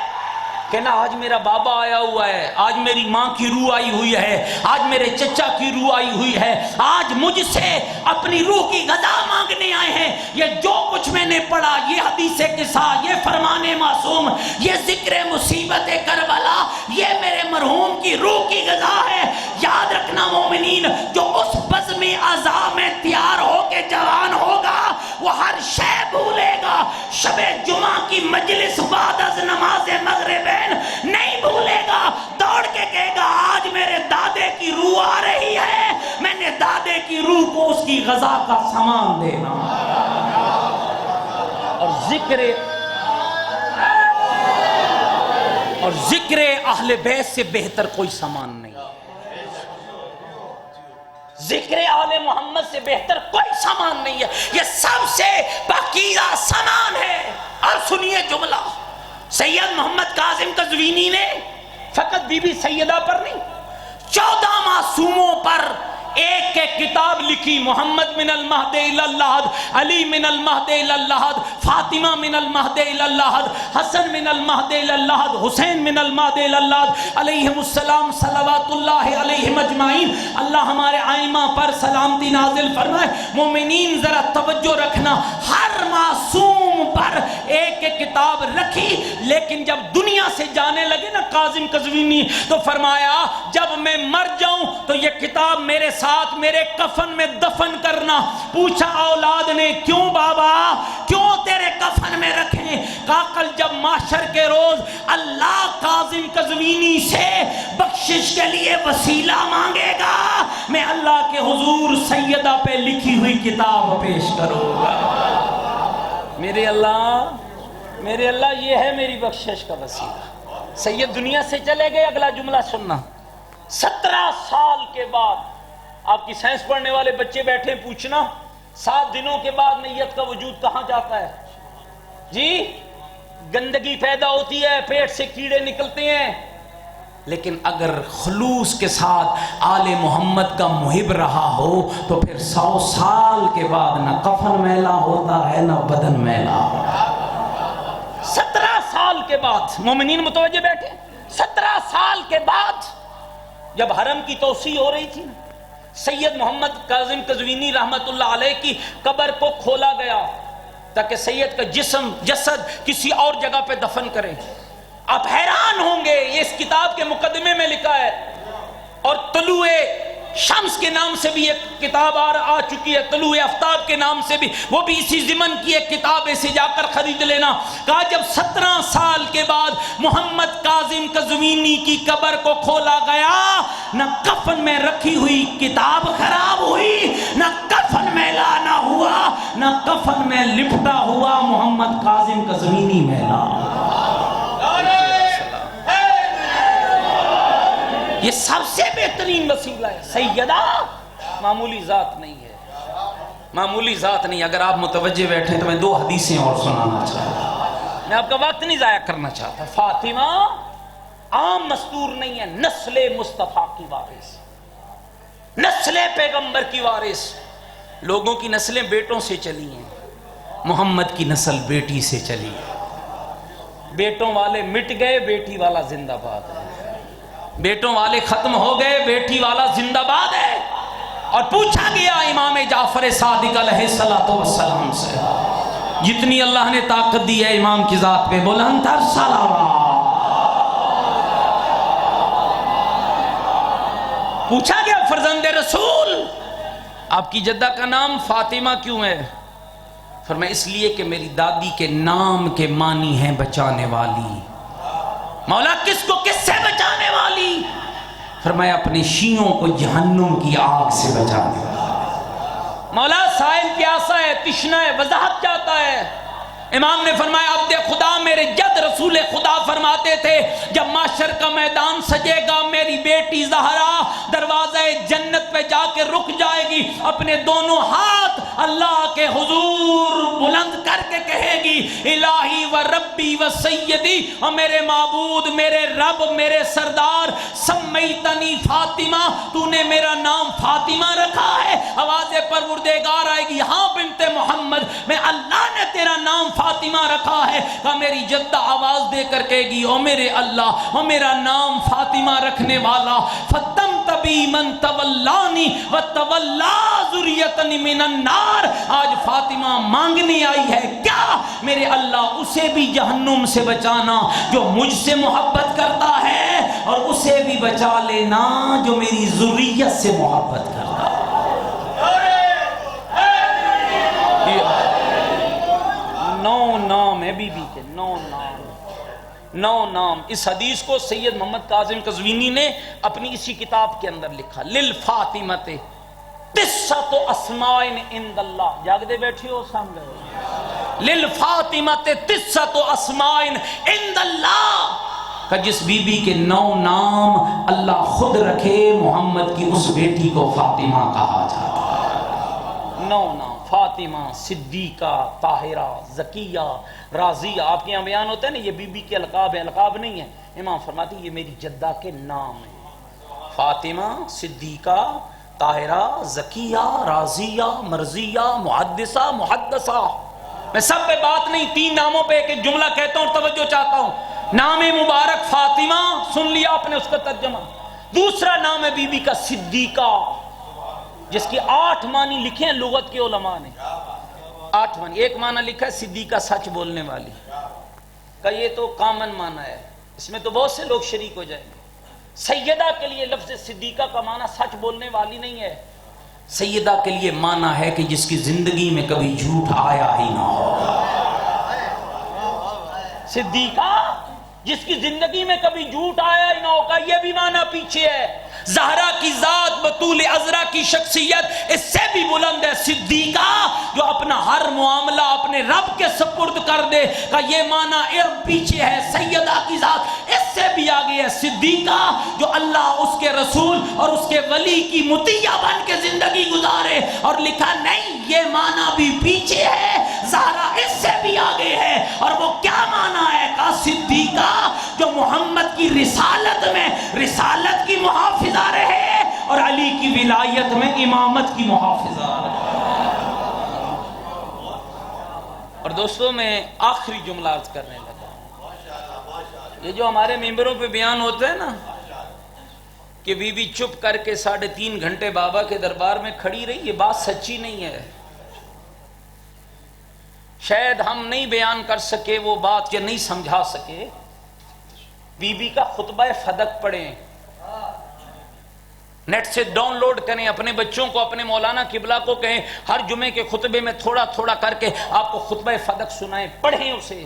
کہنا آج میرا بابا آیا ہوا ہے، آج میری ماں کی روح آئی ہوئی ہے، آج میرے چچا کی روح آئی ہوئی ہے، آج مجھ سے اپنی روح کی غذا مانگنے آئے ہیں۔ یہ جو کچھ میں نے پڑھا، یہ حدیث قصہ، یہ فرمان معصوم، یہ ذکر مصیبت کربلا، یہ میرے مرحوم کی روح کی غذا ہے۔ یاد رکھنا مومنین، جو اس بزم عزا میں تیار ہو کے جوان ہوگا وہ ہر شے بھولے گا، شب جمعہ کی مجلس بعد از نماز مغرب نہیں بھولے گا، دوڑ کے کہے گا آج میرے دادے کی روح آ رہی ہے، میں نے دادے کی روح کو اس کی غذا کا سامان دینا۔ اور ذکر اہل بیت سے بہتر کوئی سامان نہیں، ذکر آل محمد سے بہتر کوئی سامان نہیں ہے، یہ سب سے پاکیزہ سامان ہے۔ اب سنیے جملہ، سید محمد کاظم قزوینی نے فقط بی بی سیدہ پر نہیں، 14 معصوموں پر ایک ایک کتاب لکھی، محمد من المہد الی اللحد، علی من المہد الی اللحد، فاطمہ من المہد الی اللحد، حسن من المہد الی اللحد، حسین من المہد الی اللحد علیہم السلام صلوات اللہ علیہم اجمعین۔ اللہ ہمارے ائمہ پر سلامتی نازل فرمائے۔ مومنین ذرا توجہ رکھنا، ہر معصوم پر ایک ایک کتاب رکھی، لیکن جب دنیا سے جانے لگے نا کاظم قزوینی تو فرمایا جب میں مر جاؤں تو یہ کتاب میرے ساتھ میرے کفن میں دفن کرنا۔ پوچھا اولاد نے کیوں بابا، کیوں تیرے کفن میں رکھیں؟ کہا کل جب محشر کے روز اللہ کاظم قزوینی سے بخشش کے لیے وسیلہ مانگے گا، میں اللہ کے حضور سیدہ پہ لکھی ہوئی کتاب پیش کروں گا۔ میرے اللہ یہ ہے میری بخشش کا وسیلہ۔ سید دنیا سے چلے گئے. اگلا جملہ سننا. 17 سال کے بعد آپ کی سائنس پڑھنے والے بچے بیٹھے پوچھنا 7 دنوں کے بعد میت کا وجود کہاں جاتا ہے؟ جی گندگی پیدا ہوتی ہے، پیٹ سے کیڑے نکلتے ہیں. لیکن اگر خلوص کے ساتھ آل محمد کا محب رہا ہو تو پھر 100 سال کے بعد نہ کفن میلا ہوتا ہے نہ بدن میلا ہوتا ہے. 17 سال کے بعد مومنین متوجہ بیٹھے. 17 سال کے بعد جب حرم کی توسیع ہو رہی تھی، سید محمد کاظم قزوینی رحمت اللہ علیہ کی قبر کو کھولا گیا تاکہ سید کا جسد کسی اور جگہ پہ دفن کریں. آپ حیران ہوں گے، یہ اس کتاب کے مقدمے میں لکھا ہے. اور طلوع شمس کے نام سے بھی ایک کتاب آ چکی ہے، طلوع آفتاب کے نام سے بھی، وہ بھی اسی ضمن کی ایک کتاب ہے، اسے جا کر خرید لینا. کہا جب 17 سال کے بعد محمد کاظم قزوینی کی قبر کو کھولا گیا، نہ کفن میں رکھی ہوئی کتاب خراب ہوئی، نہ کفن میلا نہ ہوا، نہ کفن میں لپٹا ہوا محمد کاظم قزوینی میلا. یہ سب سے بہترین وسیلہ ہے. سیدہ معمولی ذات نہیں ہے، معمولی ذات نہیں. اگر آپ متوجہ بیٹھیں تو میں 2 حدیثیں اور سنانا چاہتا ہوں، میں آپ کا وقت نہیں ضائع کرنا چاہتا. فاطمہ عام مستور نہیں ہے، نسل مصطفیٰ کی وارث، نسل پیغمبر کی وارث. لوگوں کی نسلیں بیٹوں سے چلی ہیں، محمد کی نسل بیٹی سے چلی ہے. بیٹوں والے مٹ گئے، بیٹی والا زندہ باد ہے. بیٹوں والے ختم ہو گئے، بیٹی والا زندہ باد ہے. اور پوچھا گیا امام جعفر صادق علیہ السلام سے، جتنی اللہ نے طاقت دی ہے امام کی ذات پہ، بلند تر صلوات. پوچھا گیا فرزند رسول آپ کی جدہ کا نام فاطمہ کیوں ہے؟ فرمایا اس لیے کہ میری دادی کے نام کے معنی ہیں بچانے والی. مولا کس کو کس سے بچانے والی؟ فرمایا اپنے شیعوں کو جہنم کی آگ سے بچانے والی. مولا سائل پیاسا ہے، تشنا ہے، وضاحت چاہتا ہے. امام نے فرمایا عبد خدا میرے جد رسول خدا فرماتے تھے جب معاشر کا میدان سجے گا میری بیٹی زہرا دروازہ جنت پہ جا کے رک جائے گی، اپنے دونوں ہاتھ اللہ کے حضور بلند کر کے کہے گی الہی و ربی و سیدی، اور میرے معبود، میرے رب، میرے سردار، سمیتنی فاطمہ، تو نے میرا نام فاطمہ رکھا ہے. آواز پروردگار آئے گی ہاں بنت محمد، میں اللہ نے تیرا نام فاطمہ رکھا ہے. کہ میری جدہ آواز دے کر کہے گی او میرے اللہ، او میرا نام فاطمہ رکھنے والا، فتم تبی من تولانی و تولا ذریتنی من النار. آج فاطمہ مانگنے آئی ہے کیا؟ میرے اللہ اسے بھی جہنم سے بچانا جو مجھ سے محبت کرتا ہے، اور اسے بھی بچا لینا جو میری ذریت سے محبت کرتا ہے. 9 نام ہے بی بی کے، 9 نام. اس حدیث کو سید محمد کاظم قزوینی نے اپنی اسی کتاب کے اندر لکھا، للفاطمۃ تسعۃ اسماء عند اللہ. جاگتے بیٹھی ہو سامنے، للفاطمۃ تسعۃ اسماء عند اللہ، کہ جس بی بی کے 9 نام اللہ خود رکھے محمد کی اس بیٹی کو فاطمہ کہا جاتا ہے. 9 نام، فاطمہ، صدیقہ، طاہرہ، زکیہ، راضیہ. آپ کے یہاں بیان ہوتا ہے نا یہ بی بی کے القاب ہیں، القاب نہیں ہیں. امام فرماتے ہیں یہ میری جدہ کے نام ہیں، فاطمہ، صدیقہ، طاہرہ، زکیہ، راضیہ، مرضیہ، محدثہ، محدثہ. میں سب پہ بات نہیں، 3 ناموں پہ ایک جملہ کہتا ہوں، توجہ چاہتا ہوں. نام مبارک فاطمہ، سن لیا آپ نے اس کا ترجمہ. دوسرا نام ہے بی بی کا صدیقہ، جس کی 8 معنی لکھے ہیں لغت کے علماء نے. 8 معنی. ایک معنی لکھا ہے صدیقہ سچ بولنے والی، کہ یہ تو کامن معنی ہے، اس میں تو بہت سے لوگ شریک ہو جائیں گے. سیدہ کے لیے لفظ صدیقہ کا معنی سچ بولنے والی نہیں ہے. سیدہ کے لیے معنی ہے کہ جس کی زندگی میں کبھی جھوٹ آیا ہی نہ ہو. صدیقہ جس کی زندگی میں کبھی جھوٹ آیا ہی نہ ہوگا، یہ بھی معنی پیچھے ہے. زہرا کی ذات، بطول عذرا کی شخصیت اس سے بھی بلند ہے. صدیقہ جو اپنا ہر معاملہ اپنے رب کے سپرد کر دے، کا یہ معنی علم پیچھے ہے. سیدہ کی ذات اس اس سے بھی آگے ہے صدیقہ جو اللہ اس کے رسول اور اس کے ولی کی مطیع بن کے زندگی گزارے، اور لکھا نہیں یہ معنی بھی پیچھے ہے، زہرا اس سے بھی آگے ہے۔ اور وہ کیا معنی ہے؟ کہا صدیقہ جو محمد کی رسالت میں رسالت کی محافظہ رہے اور علی کی ولایت میں امامت کی محافظہ رہے۔ اور دوستوں میں آخری جملہ عرض کرنے لگا، یہ جو ہمارے ممبروں پہ بیان ہوتا ہے نا کہ بی بی چپ کر کے 3.5 گھنٹے بابا کے دربار میں کھڑی رہی، یہ بات سچی نہیں ہے۔ شاید ہم نہیں بیان کر سکے وہ بات یا نہیں سمجھا سکے، بی بی کا خطبہ فدق پڑھیں، نیٹ سے ڈاؤن لوڈ کریں، اپنے بچوں کو اپنے مولانا قبلہ کو کہیں ہر جمعے کے خطبے میں تھوڑا تھوڑا کر کے آپ کو خطبہ فدق سنائیں، پڑھیں اسے۔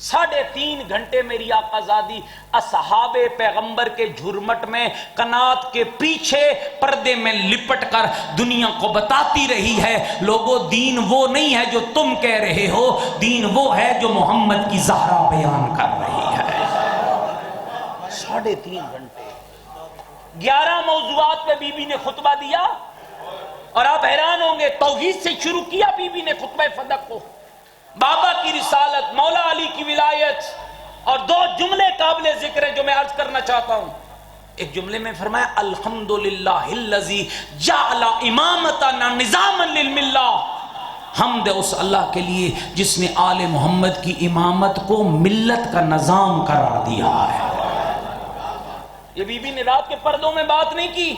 3.5 گھنٹے میری آقازادی اصحاب پیغمبر کے جھرمٹ میں قنات کے پیچھے پردے میں لپٹ کر دنیا کو بتاتی رہی ہے، لوگوں دین وہ نہیں ہے جو تم کہہ رہے ہو، دین وہ ہے جو محمد کی زہرا بیان کر رہی ہے۔ 3.5 گھنٹے 11 موضوعات پہ بی بی نے خطبہ دیا، اور آپ حیران ہوں گے توحید سے شروع کیا بی بی نے خطبہ فدق کو، بابا کی رسالت، مولا علی کی ولایت، اور 2 جملے قابل ذکر ہیں جو میں عرض کرنا چاہتا ہوں۔ ایک جملے میں فرمایا الحمدللہ الذی جعل امامتنا نظاما للملہ، حمد اس اللہ کے لیے جس نے آل محمد کی امامت کو ملت کا نظام قرار دیا ہے۔ یہ بی بی نے رات کے پردوں میں بات نہیں کی،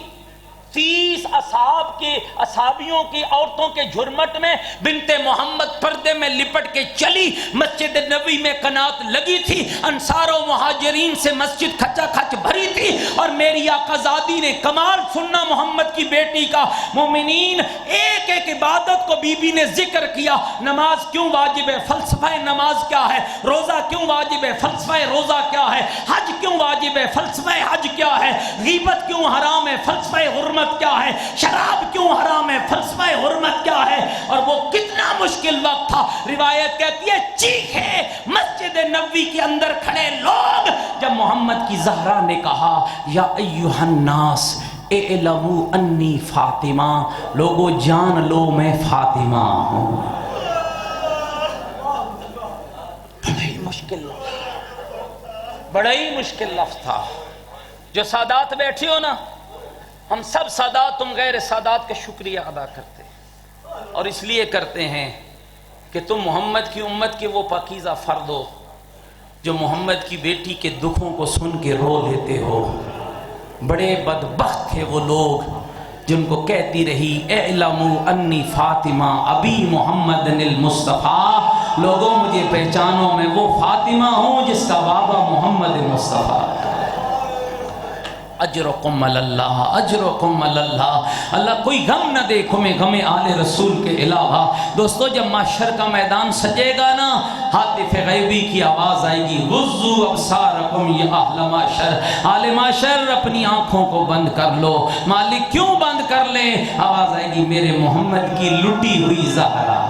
30 اصحاب کے اصحابیوں کی عورتوں کے جھرمٹ میں بنت محمد پردے میں لپٹ کے چلی، مسجد نبی میں قنات لگی تھی، انصار و مہاجرین سے مسجد کھچا کھچ بھری تھی، اور میری آقازادی نے کمال سننا محمد کی بیٹی کا، مومنین ایک ایک عبادت کو بی بی نے ذکر کیا، نماز کیوں واجب ہے، فلسفہ نماز کیا ہے، روزہ کیوں واجب ہے، فلسفہ روزہ کیا ہے، حج کیوں واجب ہے، فلسفہ حج کیا ہے، غیبت کیوں حرام ہے، فلسفہ حرمت کیا ہے، شراب کیوں حرام ہے، فلسفہ حرمت کیا ہے، اور وہ کتنا مشکل وقت تھا۔ روایت کہتی ہے چیخے مسجد نبوی کے اندر کھڑے لوگ جب محمد کی زہرا نے کہا یا ایھا الناس اعلموا انی فاطمہ، لوگوں جان لو میں فاطمہ ہوں۔ بڑا ہی مشکل لفظ تھا۔ جو سادات بیٹھے ہو نا، ہم سب سادات تم غیر سادات کا شکریہ ادا کرتے ہیں، اور اس لیے کرتے ہیں کہ تم محمد کی امت کے وہ پاکیزہ فرد ہو جو محمد کی بیٹی کے دکھوں کو سن کے رو لیتے ہو۔ بڑے بدبخت تھے وہ لوگ جن کو کہتی رہی اعلموا انی فاطمہ ابی محمد المصطفیٰ، لوگوں مجھے پہچانو میں وہ فاطمہ ہوں جس کا بابا محمد مصطفیٰ۔ اجرکم اللہ، اجرکم اللہ، اللہ کوئی غم نہ دے ہمیں غم آل رسول کے علاوہ۔ دوستو جب محشر کا میدان سجے گا نا، ہاتف غیبی کی آواز آئے گی غضوا ابصارکم یا اہل محشر، آل محشر اپنی آنکھوں کو بند کر لو۔ مالک کیوں بند کر لیں؟ آواز آئے گی میرے محمد کی لٹی ہوئی زہرا،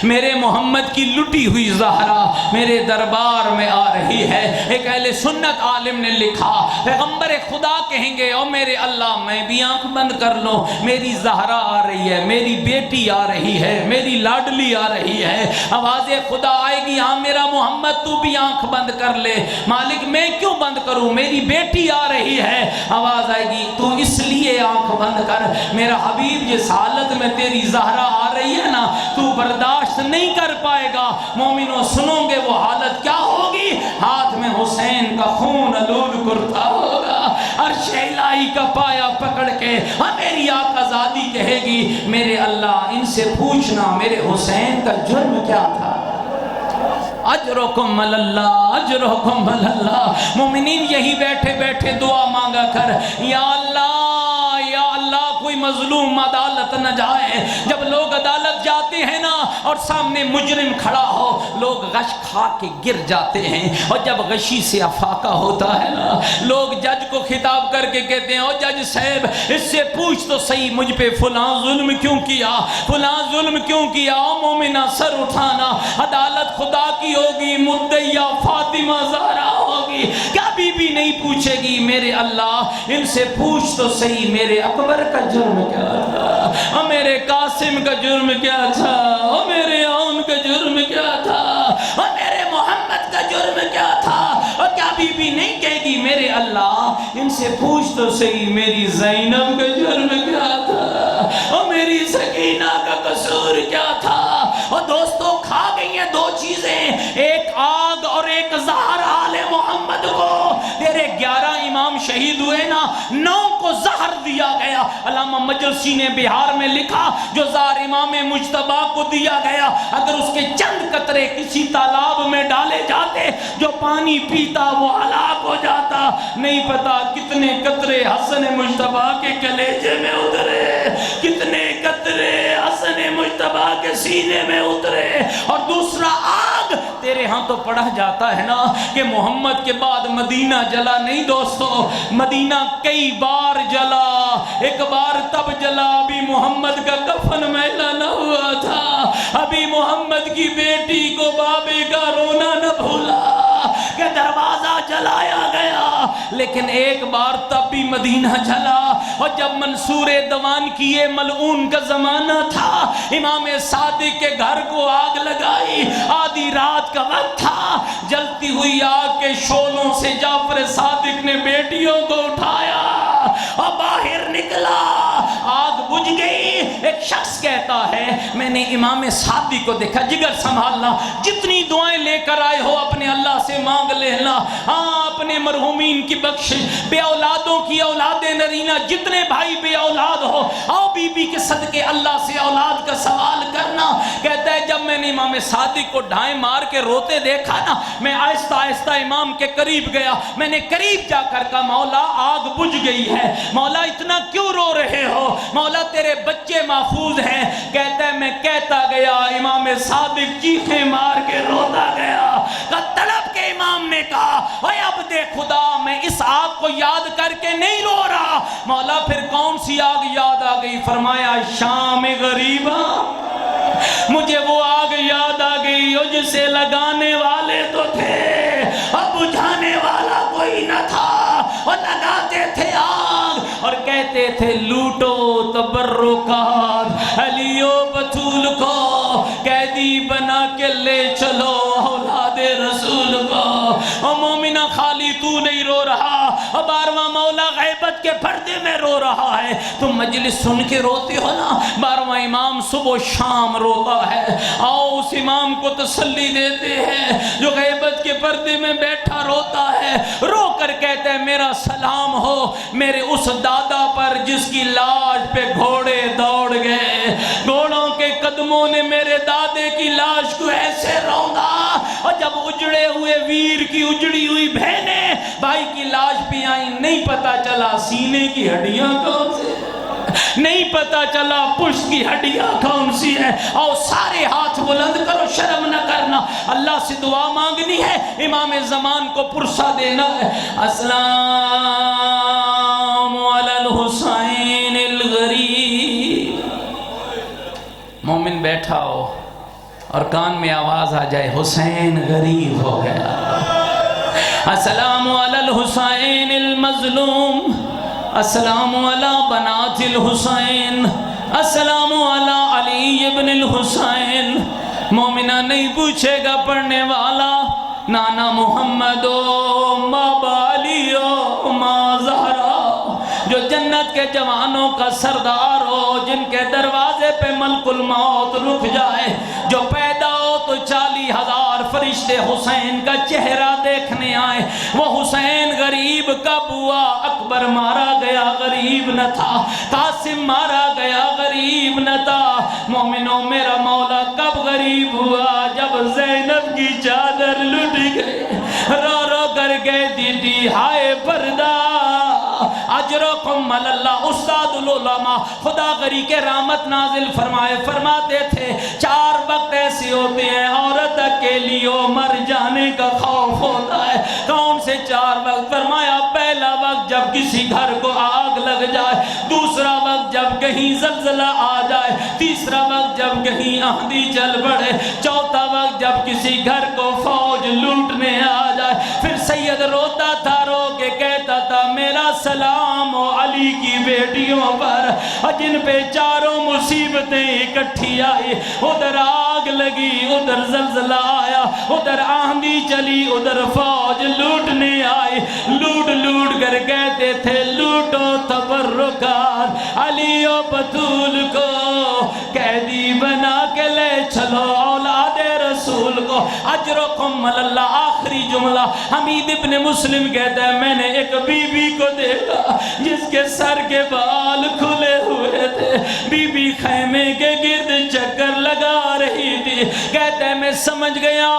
میرے محمد کی لٹی ہوئی زہرا میرے دربار میں آ رہی ہے۔ ایک اہل سنت عالم نے لکھا پیغمبر خدا کہیں گے او میرے اللہ میں بھی آنکھ بند کر لو، میری زہرا آ رہی ہے، میری بیٹی آ رہی ہے، میری لاڈلی آ رہی ہے۔ آواز خدا آئے گی ہاں میرا محمد تو بھی آنکھ بند کر لے۔ مالک میں کیوں بند کروں، میری بیٹی آ رہی ہے۔ آواز آئے گی تو اس لیے آنکھ بند کر میرا حبیب جس حالت میں تیری زہرا آ رہی ہے نا تو برداشت نہیں کر پائے گا۔ مومنوں سنو گے وہ حالت کیا ہوگی؟ ہاتھ میں حسین کا خون آلود کرتا ہوگا، عرش الہی کا پایا پکڑ کے میری آقازادی کہے گی میرے اللہ ان سے پوچھنا میرے حسین کا جرم کیا تھا۔ اجرکم اللہ، اجرکم اللہ۔ مومنین یہی بیٹھے بیٹھے دعا مانگا کر یا اللہ کوئی مظلوم عدالت نہ جائے. جب لوگ عدالت جاتے ہیں نا اور سامنے مجرم کھڑا ہو, لوگ غش کھا کے گر جاتے ہیں, اور جب غشی سے افاقہ ہوتا ہے نا, لوگ جج کو خطاب کر کے کہتے ہیں, او جج صاحب اس سے پوچھ تو صحیح مجھ پہ فلاں ظلم کیوں کیا, فلاں ظلم کیوں کیا. او مومنہ سر اٹھانا, عدالت خدا کی ہوگی, مدعیہ فاطمہ زہرا ہوگی. کیا بی بی نہیں پوچھے گی میرے اللہ ان سے پوچھ تو صحیح میرے اکبر کا جرم کیا تھا, اور میرے قاسم کا جرم کیا تھا, اور میرے عون کا جرم کیا تھا, اور میرے محمد کا جرم کیا تھا. اور کیا بی بی نہیں کہے گی میرے اللہ ان سے پوچھ تو صحیح میری زینب کا جرم کیا تھا, اور میری سکینہ کا قصور کیا تھا. اور دوستو کھا گئی ہیں دو چیزیں, ایک آگ اور ایک زہر آل محمد کو. تیرے 11 امام شہید ہوئے نا, 9 کو زہر دیا گیا. علامہ مجلسی نے بہار میں لکھا جو زہر امام مجتبی کو دیا گیا, اگر اس کے چند قطرے کسی تالاب میں ڈالے جاتے جو پانی پیتا وہ ہلاک ہو جاتا. نہیں پتا کتنے قطرے حسن مجتبی کے کلیجے میں اترے, کتنے قطرے حسن مجتبی کے سینے میں اترے. اور دوسرا آگ, تیرے ہاں تو پڑھا جاتا ہے نا کہ محمد کے بعد مدینہ جلا. نہیں دوستو, مدینہ کئی بار جلا. ایک بار تب جلا ابھی محمد کا کفن میلا نہ ہوا تھا, ابھی محمد کی بیٹی کو بابے کا رونا نہ بھولا کہ دروازہ جلایا گیا. لیکن ایک بار تب بھی مدینہ جلا, اور جب منصور دوان کی یہ ملعون کا زمانہ تھا, امام صادق کے گھر کو آگ لگائی. آدھی رات کا وقت تھا, جلتی ہوئی آگ کے شعلوں سے جعفر صادق نے بیٹیوں کو اٹھایا اور باہر نکلا. آگ بجھ گئی. ایک شخص کہتا ہے میں نے امام صادق کو دیکھا, جگر سنبھالنا, جتنی دعائیں لے کر آئے ہو اپنے اللہ سے مانگ لینا. ہاں اپنے مرحومین کی بخشش, بے اولادوں کی اولاد نرینہ, جتنے بھائی بے اولاد ہو آؤ بی بی کے صدقے اللہ سے اولاد کا سوال کرنا. کہتا ہے جب میں نے امام صادق کو ڈھائیں مار کے روتے دیکھا نا, میں آہستہ آہستہ امام کے قریب گیا. میں نے قریب جا کر کہا مولا آگ بجھ گئی ہے, مولا اتنا کیوں رو رہے ہو, مولا تیرے بچے محفوظ ہیں. کہتا ہے میں کہتا گیا, امام صادق چیخیں مار کے روتا گیا. طلب کے امام نے کہا اے عبد خدا میں اس آگ کو یاد کر کے نہیں رو رہا. مولا پھر کون سی آگ یاد آ گئی؟ فرمایا شام غریبا, مجھے وہ آگ یاد آ گئی جسے لگانے والے تو تھے اور بجھانے والا کوئی نہ تھا, اور لگاتے تھے آگ اور کہتے تھے لوٹو تبرکات, علی و بطول کو قیدی بنا کے لے چلو اولاد رسول کو. اور مومنہ خالی تو نہیں رو رہا, اور 12واں مولا غیبت کے پردے میں رو رہا ہے. تم مجلس سن کے روتے ہو نا, 12واں امام صبح و شام روتا ہے. آؤ اس امام کو تسلی دیتے ہیں جو غیبت کے پردے میں بیٹھا روتا ہے. رو کر کہتا ہے میرا سلام ہو میرے اس دادا پر جس کی لاش پہ گھوڑے دوڑ گئے, گھوڑوں کے قدموں نے میرے دادے کی لاش کو ایسے روندا. اور جب اجڑے ہوئے ویر کی اجڑی ہوئی بہنیں بھائی کی لاش پہ آئیں, نہیں پتا چلا سینے کی ہڈیاں کون سی, نہیں پتا چلا پشت کی ہڈیاں کون سی ہے. اور سارے ہاتھ بلند کرو, شرم نہ کرنا, اللہ سے دعا مانگنی ہے, امام زمان کو پرسہ دینا ہے. السلام علی الحسین الغریب. مومن بیٹھا ہو اور کان میں آواز آ جائے حسین غریب ہو گیا. السلام علی الحسین المظلوم, السلام علی بنات الحسین, السلام علی علی ابن الحسین. مومنہ نہیں پوچھے گا پڑھنے والا نانا محمد و بابا علی و ماں زہرا, جو جنت کے جوانوں کا سردار ہو, جن کے دروازے پہ ملک الموت رک جائے, جو پیدا ہو تو 40,000 فرشتے حسین کا چہرہ دیکھنے آئے. وہ حسین غریب کب ہوا؟ اکبر مارا گیا غریب نہ تھا, قاسم مارا گیا غریب نہ تھا. مومنوں میرا مولا کب غریب ہوا؟ جب زینب کی چادر لٹ گئی, رو رو کر کے دیدی ہائے پردہ اجرکم علی اللہ استاد العلماء خدا غری کے رحمت نازل فرمائے فرماتے تھے 4 وقت ایسے ہوتے ہیں عورت اکیلی ہو مر جانے کا خوف ہوتا ہے. کون سے 4 وقت؟ فرمایا پہلا وقت جب کسی گھر کو آگ لگ جائے, دوسرا وقت جب کہیں زلزلہ آ جائے, تیسرا وقت جب کہیں آندھی چل پڑے, چوتھا وقت جب کسی گھر کو فوج لوٹنے آ جائے. پھر سید روتا تھا, رو کے کہتا تھا میرا سلام ہو علی کی بیٹیوں پر جن پہ چاروں مصیبتیں اکٹھی آئی. ادھر آگ لگی, ادھر زلزلہ آیا, ادھر آندھی چلی, ادھر فوج لوٹنے آئی. لوٹ لوٹ کر کہتے تھے لوٹو تبرکات علی و بطول کو قیدی بنا کے لے چلو اولاد رسول کو. اجرکم علی اللہ. آخری جملہ حمید ابن مسلم کہتا ہے میں نے ایک بی بی کو دیکھا جس کے سر کے بال کھلے ہوئے تھے. بی بی خیمے کے گرد چکر لگا رہی تھی. کہتا ہے میں سمجھ گیا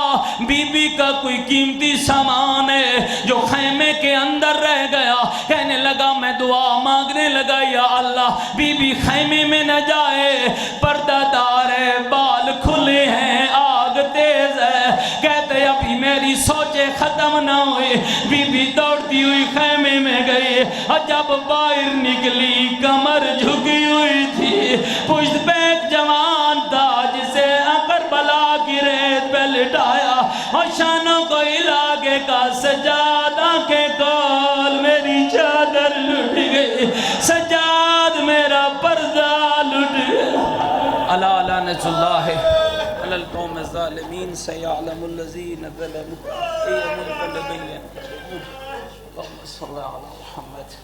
بی بی کا کوئی قیمتی سامان ہے جو خیمے کے اندر رہ گیا. کہنے لگا میں دعا مانگنے لگا یا اللہ بی بی خیمے میں نہ جائے, پردہ دار ہے, بال کھلے ہیں, آگ تیز ہے. کہتے ابھی میری سوچیں ختم نہ ہوئی. بی بی دوڑتی ہوئی خیمے میں گئی اور جب باہر نکلی کمر جھکی ہوئی تھی, پشت پہ ایک جوان تھا جسے کربلا کی ریت پہ لٹایا اور شانوں کو ہلا کے کا سجادہ کے کول میری چادر لٹ گئی, سجاد میرا پردہ لٹ گیا. اللہ لعنت اللہ علی القوم الظالمین سیعلم الذین ظلموا ای منقلب اللهم صل علی محمد.